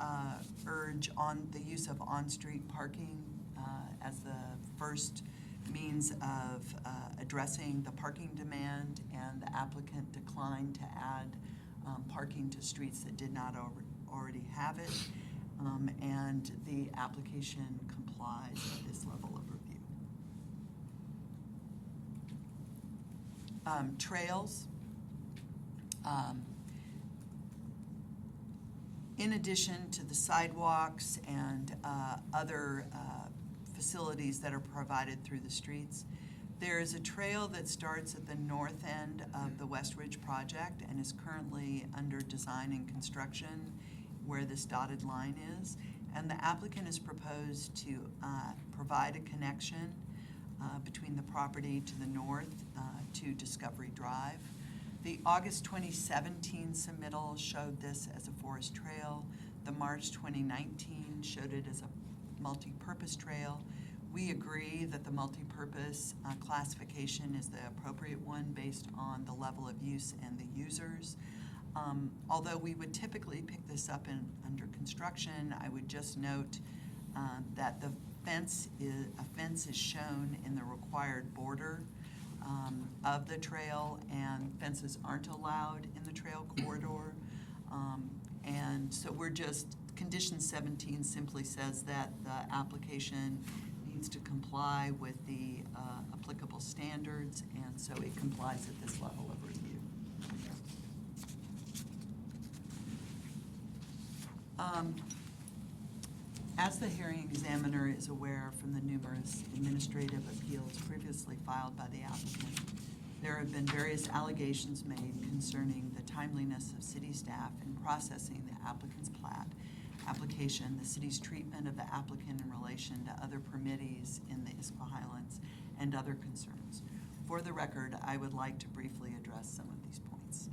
urge on the use of on-street parking as the first means of addressing the parking demand, and the applicant declined to add parking to streets that did not already have it, and the application complies with this level of review. Trails. In addition to the sidewalks and other facilities that are provided through the streets, there is a trail that starts at the north end of the West Ridge project and is currently under design and construction where this dotted line is. And the applicant has proposed to provide a connection between the property to the north to Discovery Drive. The August 2017 submittal showed this as a forest trail. The March 2019 showed it as a multi-purpose trail. We agree that the multi-purpose classification is the appropriate one based on the level of use and the users. Although we would typically pick this up under construction, I would just note that the fence is shown in the required border of the trail, and fences aren't allowed in the trail corridor. And so condition 17 simply says that the application needs to comply with the applicable standards, and so it complies at this level of review. As the hearing examiner is aware from the numerous administrative appeals previously filed by the applicant, there have been various allegations made concerning the timeliness of city staff in processing the applicant's plat application, the city's treatment of the applicant in relation to other permittees in the Issaquah Highlands, and other concerns. For the record, I would like to briefly address some of these points.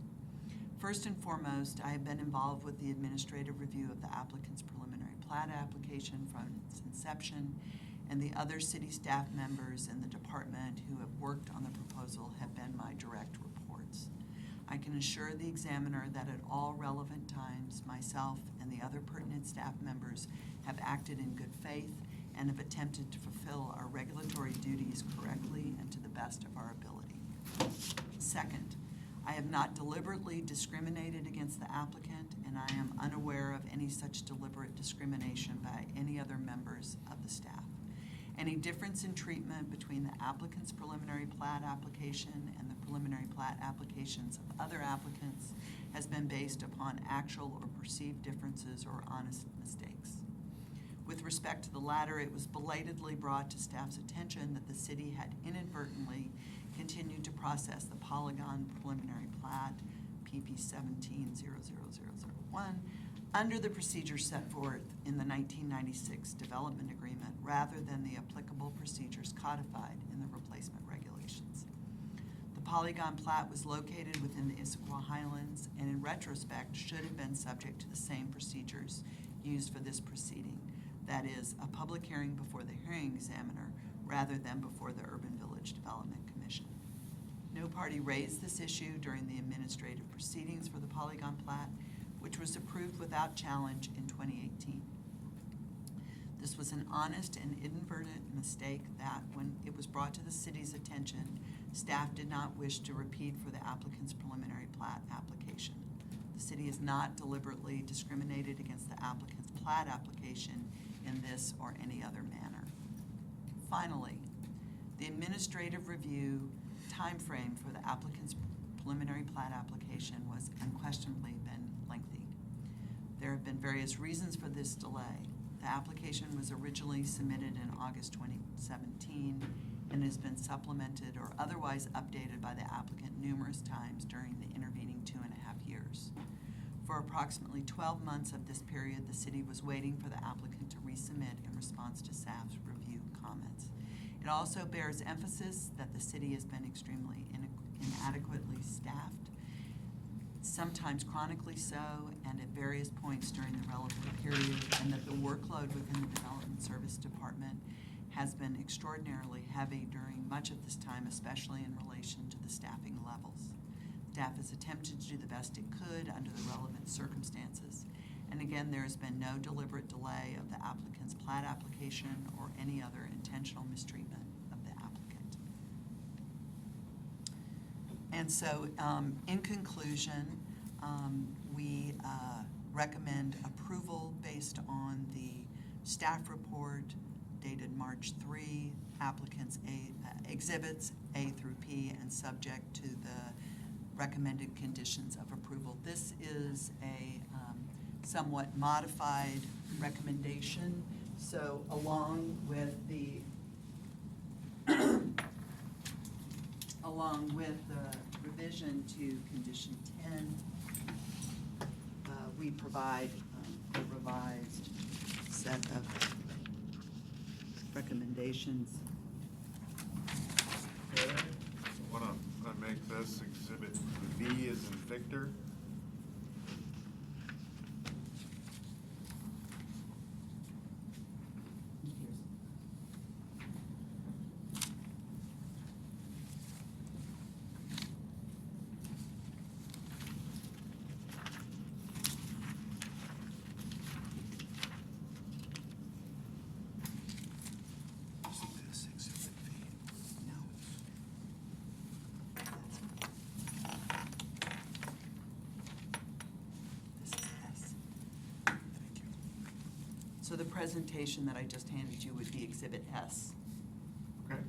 First and foremost, I have been involved with the administrative review of the applicant's preliminary plat application from its inception, and the other city staff members in the department who have worked on the proposal have been my direct reports. I can assure the examiner that at all relevant times, myself and the other pertinent staff members have acted in good faith and have attempted to fulfill our regulatory duties correctly and to the best of our ability. Second, I have not deliberately discriminated against the applicant, and I am unaware of any such deliberate discrimination by any other members of the staff. Any difference in treatment between the applicant's preliminary plat application and the preliminary plat applications of other applicants has been based upon actual or perceived differences or honest mistakes. With respect to the latter, it was belatedly brought to staff's attention that the city had inadvertently continued to process the Polygon preliminary plat, PP 17-00001, under the procedures set forth in the 1996 development agreement rather than the applicable procedures codified in the replacement regulations. The Polygon plat was located within the Issaquah Highlands and in retrospect should have been subject to the same procedures used for this proceeding. That is, a public hearing before the hearing examiner rather than before the Urban Village Development Commission. No party raised this issue during the administrative proceedings for the Polygon plat, which was approved without challenge in 2018. This was an honest and inadvertent mistake that, when it was brought to the city's attention, staff did not wish to repeat for the applicant's preliminary plat application. The city has not deliberately discriminated against the applicant's plat application in this or any other manner. Finally, the administrative review timeframe for the applicant's preliminary plat application was unquestionably been lengthy. There have been various reasons for this delay. The application was originally submitted in August 2017 and has been supplemented or otherwise updated by the applicant numerous times during the intervening 2.5 years. For approximately 12 months of this period, the city was waiting for the applicant to resubmit in response to staff's review comments. It also bears emphasis that the city has been extremely inadequately staffed, sometimes chronically so, and at various points during the relevant period, and that the workload within the Development Service Department has been extraordinarily heavy during much of this time, especially in relation to the staffing levels. Staff has attempted to do the best it could under the relevant circumstances. And again, there has been no deliberate delay of the applicant's plat application or any other intentional mistreatment of the applicant. And so, in conclusion, we recommend approval based on the staff report dated March 3, applicants exhibits A through P, and subject to the recommended conditions of approval. This is a somewhat modified recommendation. So along with the revision to condition 10, we provide a revised set of recommendations. Okay, I want to make this exhibit V as in Victor. This exhibit V. No. This is S. Thank you. So the presentation that I just handed you would be Exhibit S. Okay.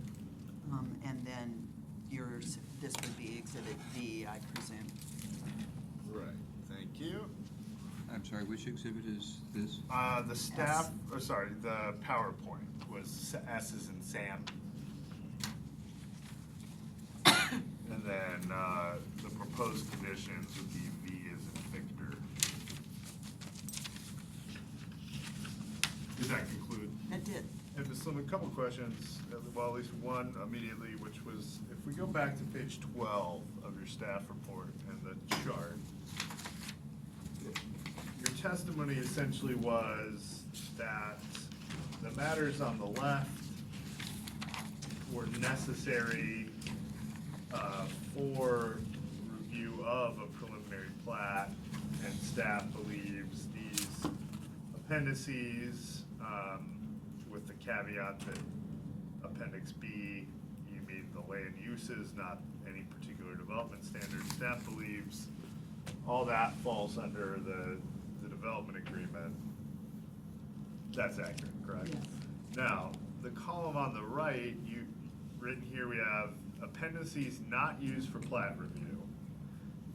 And then yours, this would be Exhibit V, I presume. Right, thank you. I'm sorry, which exhibit is this? The staff, oh, sorry, the PowerPoint was S as in Sam. And then the proposed conditions would be V as in Victor. Did that conclude? It did. And just a couple questions, well, at least one immediately, which was, if we go back to page 12 of your staff report and the chart, your testimony essentially was that the matters on the left were necessary for review of a preliminary plat, and staff believes these appendices, with the caveat that Appendix B, you mean the land uses, not any particular development standards. Staff believes all that falls under the development agreement. That's accurate, correct? Yes. Now, the column on the right, written here, we have appendices not used for plat review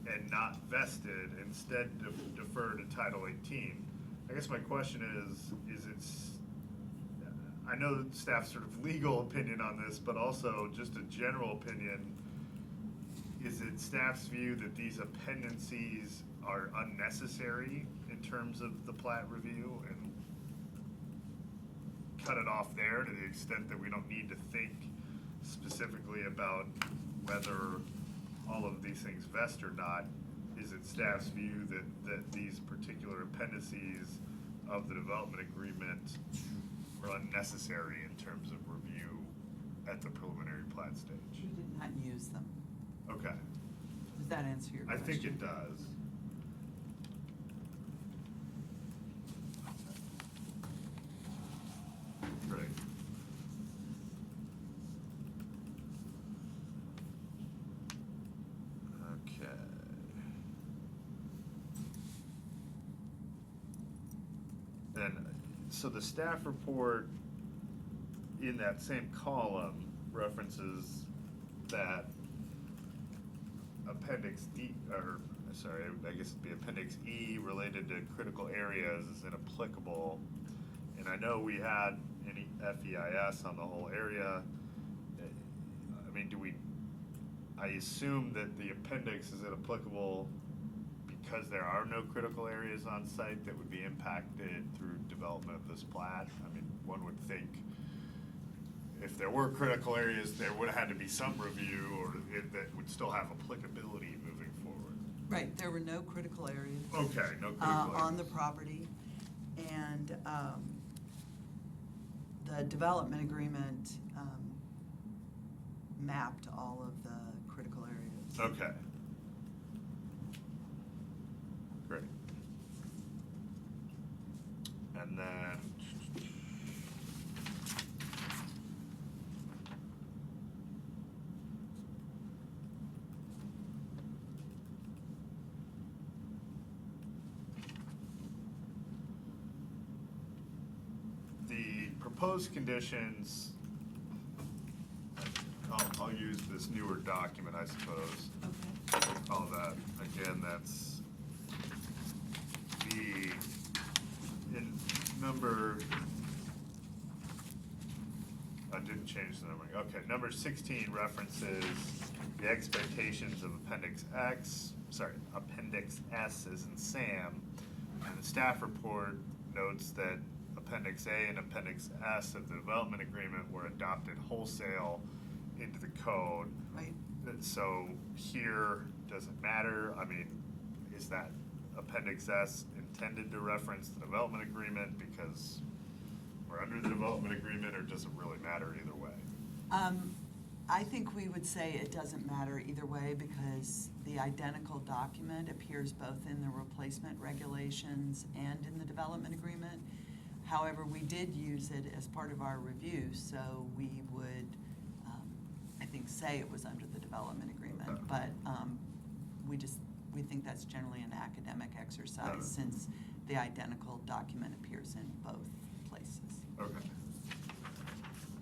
and not vested, instead defer to Title 18. I guess my question is I know staff's sort of legal opinion on this, but also just a general opinion. Is it staff's view that these appendices are unnecessary in terms of the plat review, and cut it off there to the extent that we don't need to think specifically about whether all of these things vest or not? Is it staff's view that these particular appendices of the development agreement are unnecessary in terms of review at the preliminary plat stage? We did not use them. Okay, Does that answer your I question? think it does. Great. Okay. And so the staff report in that same column references that Appendix D, or, sorry, I guess it'd be Appendix E related to critical areas is inapplicable. And I know we had any FEIS on the whole area. I mean, I assume that the appendix is inapplicable because there are no critical areas on site that would be impacted through development of this plat. I mean, one would think if there were critical areas, there would have had to be some review, or that would still have applicability moving forward. Right, there were no critical areas. Okay, no critical areas. On the property, and the development agreement mapped all of the critical areas. Okay. Great. And then the proposed conditions, I'll use this newer document, I suppose. Okay. We'll call that, again, that's in number, I didn't change the numbering. Okay, number 16 references the expectations of Appendix S as in Sam, and the staff report notes that Appendix A and Appendix S of the development agreement were adopted wholesale into the code. Right. So here, does it matter? I mean, is that Appendix S intended to reference the development agreement because we're under the development agreement, or does it really matter either way? I think we would say it doesn't matter either way because the identical document appears both in the replacement regulations and in the development agreement. However, we did use it as part of our review, so we would, I think, say it was under the development agreement. Okay. But we think that's generally an academic exercise since the identical document appears in both places. Okay.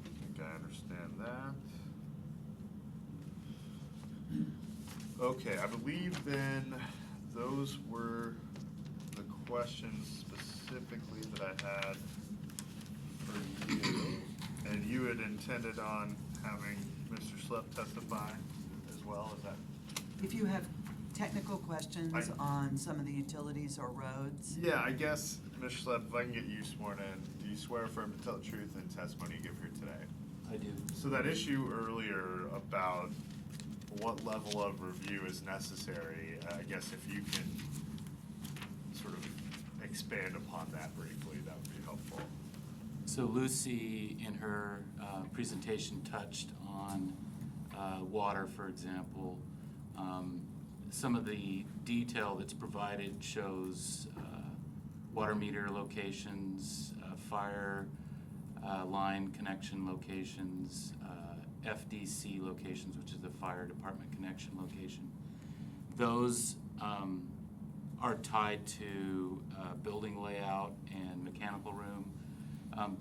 I think I understand that. Okay, I believe then those were the questions specifically that I had for you. And you had intended on having Mr. Schlepp testify as well, is that? If you have technical questions on some of the utilities or roads. Yeah, I guess, Mr. Schlepp, if I can get you sworn in, do you swear affirm to tell the truth in testimony you give here today? I do. So that issue earlier about what level of review is necessary, I guess if you can sort of expand upon that briefly, that would be helpful. So Lucy, in her presentation, touched on water, for example. Some of the detail that's provided shows water meter locations, fire line connection locations, FDC locations, which is the fire department connection location. Those are tied to building layout and mechanical room.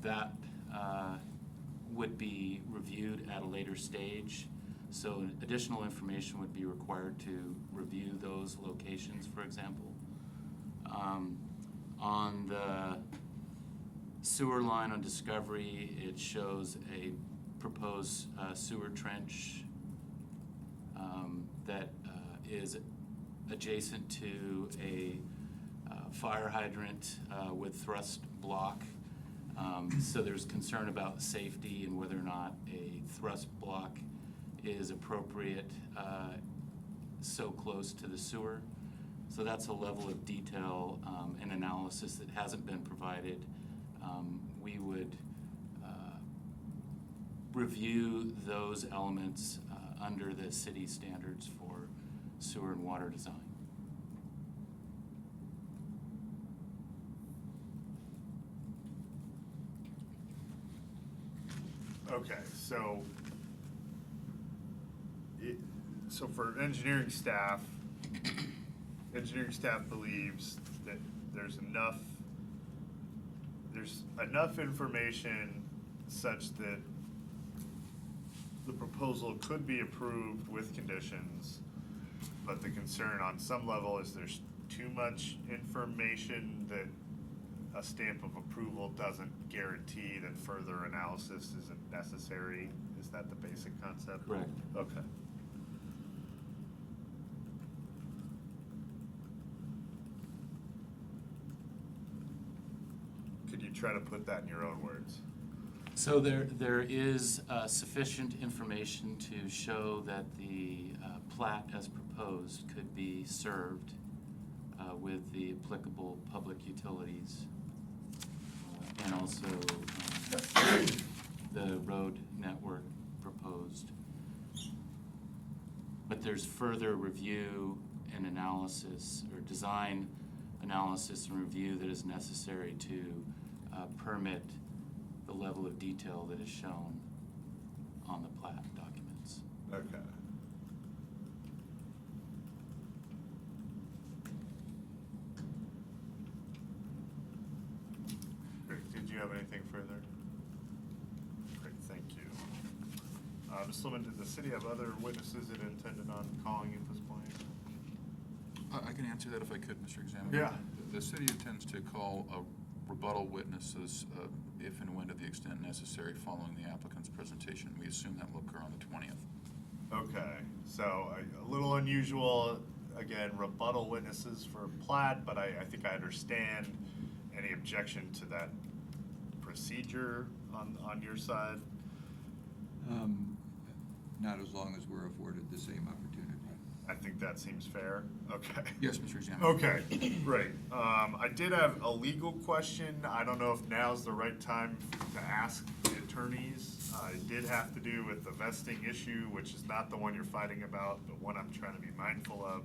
That would be reviewed at a later stage. So additional information would be required to review those locations, for example. On the sewer line on Discovery. It shows a proposed sewer trench that is adjacent to a fire hydrant with thrust block. So there's concern about safety and whether or not a thrust block is appropriate so close to the sewer. So that's a level of detail and analysis that hasn't been provided. We would review those elements under the city standards for sewer and water design. Okay, so for engineering staff believes that there's enough information such that the proposal could be approved with conditions, but the concern on some level is there's too much information that a stamp of approval doesn't guarantee that further analysis isn't necessary. Is that the basic concept? Correct. Okay. Could you try to put that in your own words? So there is sufficient information to show that the plat as proposed could be served with the applicable public utilities and also the road network proposed. But there's further review and analysis, or design analysis and review, that is necessary to permit the level of detail that is shown on the plat documents. Okay. Great. Did you have anything further? Great, thank you. Ms. Lemon, did the city have other witnesses it intended on calling at this point? I can answer that if I could, Mr. Examiner. Yeah. The city intends to call rebuttal witnesses if and when to the extent necessary following the applicant's presentation. We assume that will occur on the 20th. Okay, so a little unusual, again, rebuttal witnesses for Plat, but I think I understand any objection to that procedure on your side. Not as long as we're afforded the same opportunity. I think that seems fair. Okay. Yes, Mr. Examiner. Okay, great. I did have a legal question. I don't know if now's the right time to ask the attorneys. It did have to do with the vesting issue, which is not the one you're fighting about, but one I'm trying to be mindful of,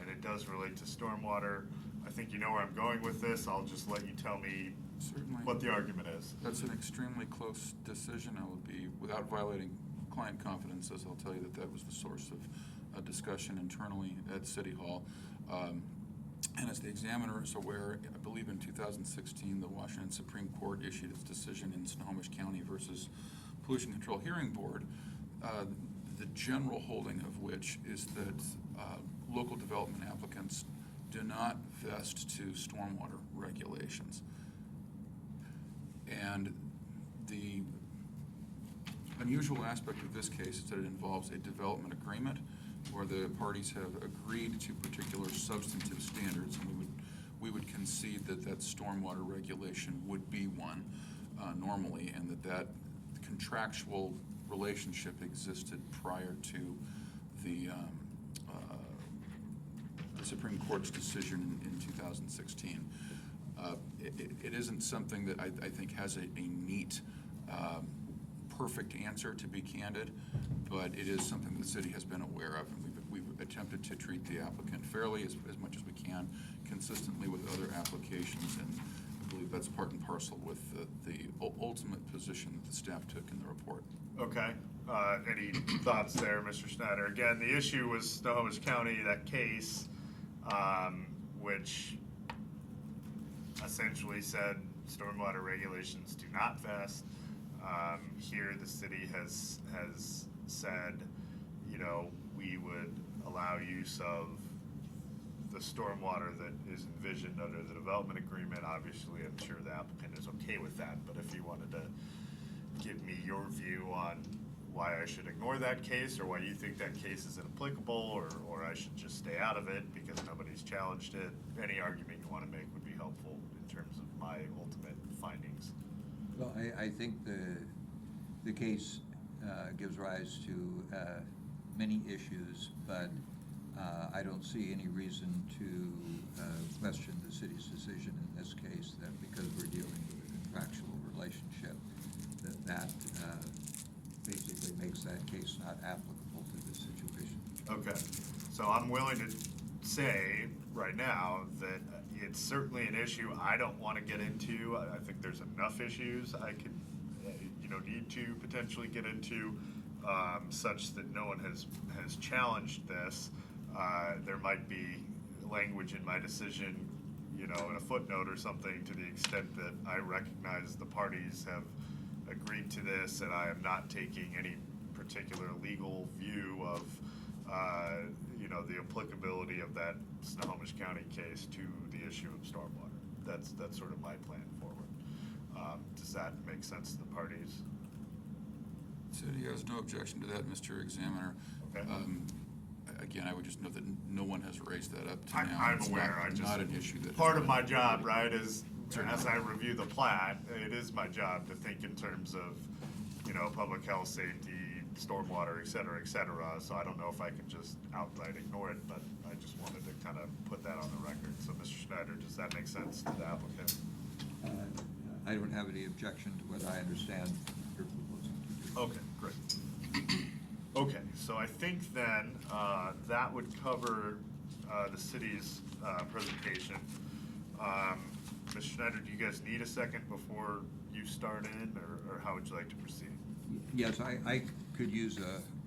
and it does relate to stormwater. I think you know where I'm going with this. I'll just let you tell me Certainly. what the argument is. That's an extremely close decision. I will be, without violating client confidences, I'll tell you that that was the source of a discussion internally at City Hall. And as the examiner is aware, I believe in 2016, the Washington Supreme Court issued its decision in Snohomish County versus Pollution Control Hearing Board, the general holding of which is that local development applicants do not vest to stormwater regulations. And the unusual aspect of this case is that it involves a development agreement where the parties have agreed to particular substantive standards, and we would concede that that stormwater regulation would be one normally, and that contractual relationship existed prior to the Supreme Court's decision in 2016. It isn't something that I think has a neat, perfect answer, to be candid, but it is something the city has been aware of, and we've attempted to treat the applicant fairly as much as we can, consistently with other applications, and I believe that's part and parcel with the ultimate position that the staff took in the report. Okay. Any thoughts there, Mr. Schneider? Again, the issue was Snohomish County, that case, which essentially said stormwater regulations do not vest. Here, the city has said, you know, we would allow use of the stormwater that is envisioned under the development agreement. Obviously, I'm sure the applicant is okay with that, but if you wanted to give me your view on why I should ignore that case, or why you think that case is inapplicable, or I should just stay out of it because nobody's challenged it, any argument you want to make would be helpful in terms of my ultimate findings. Well, I think the case gives rise to many issues, but I don't see any reason to question the city's decision in this case, that because we're dealing with a contractual relationship, that basically makes that case not applicable to this situation. Okay, so I'm willing to say right now that it's certainly an issue I don't want to get into. I think there's enough issues I could, need to potentially get into, such that no one has challenged this. There might be language in my decision, in a footnote or something, to the extent that I recognize the parties have agreed to this, and I am not taking any particular legal view of, the applicability of that Snohomish County case to the issue of stormwater. That's sort of my plan forward. Does that make sense to the parties? City has no objection to that, Mr. Examiner. Okay. Again, I would just note that no one has raised that up to now. I'm It's aware. not an issue that. Part has of been- my job, right, is Certainly. as I review the plat, it is my job to think in terms of, public health, safety, stormwater, et cetera, so I don't know if I can just outright ignore it, but I just wanted to kind of put that on the record. So, Mr. Schneider, does that make sense to the applicant? I don't have any objection to what I understand you're proposing to do. Okay, great. Okay, so I think then that would cover the city's presentation. Mr. Schneider, do you guys need a second before you start in, or how would you like to proceed? Yes, I could use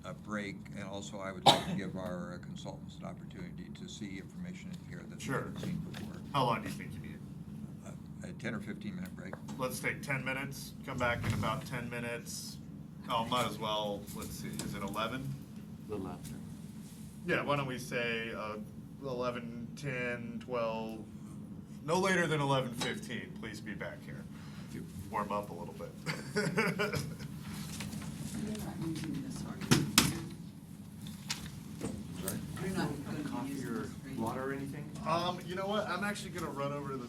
a break, and also I would like to give our consultants an opportunity to see information in here that they Sure. haven't seen before. How long do you think you need? A 10 or 15-minute break. Let's take 10 minutes, come back in about 10 minutes. Oh, might as well, let's see, is it 11? A little after. Yeah, why don't we say 11, 10, 12, no later than 11:15, please be back here. Warm up a little bit. You're not using this, are you? Sorry? You're not going to be using this, are you? Water or anything? You know what, I'm actually gonna run over to the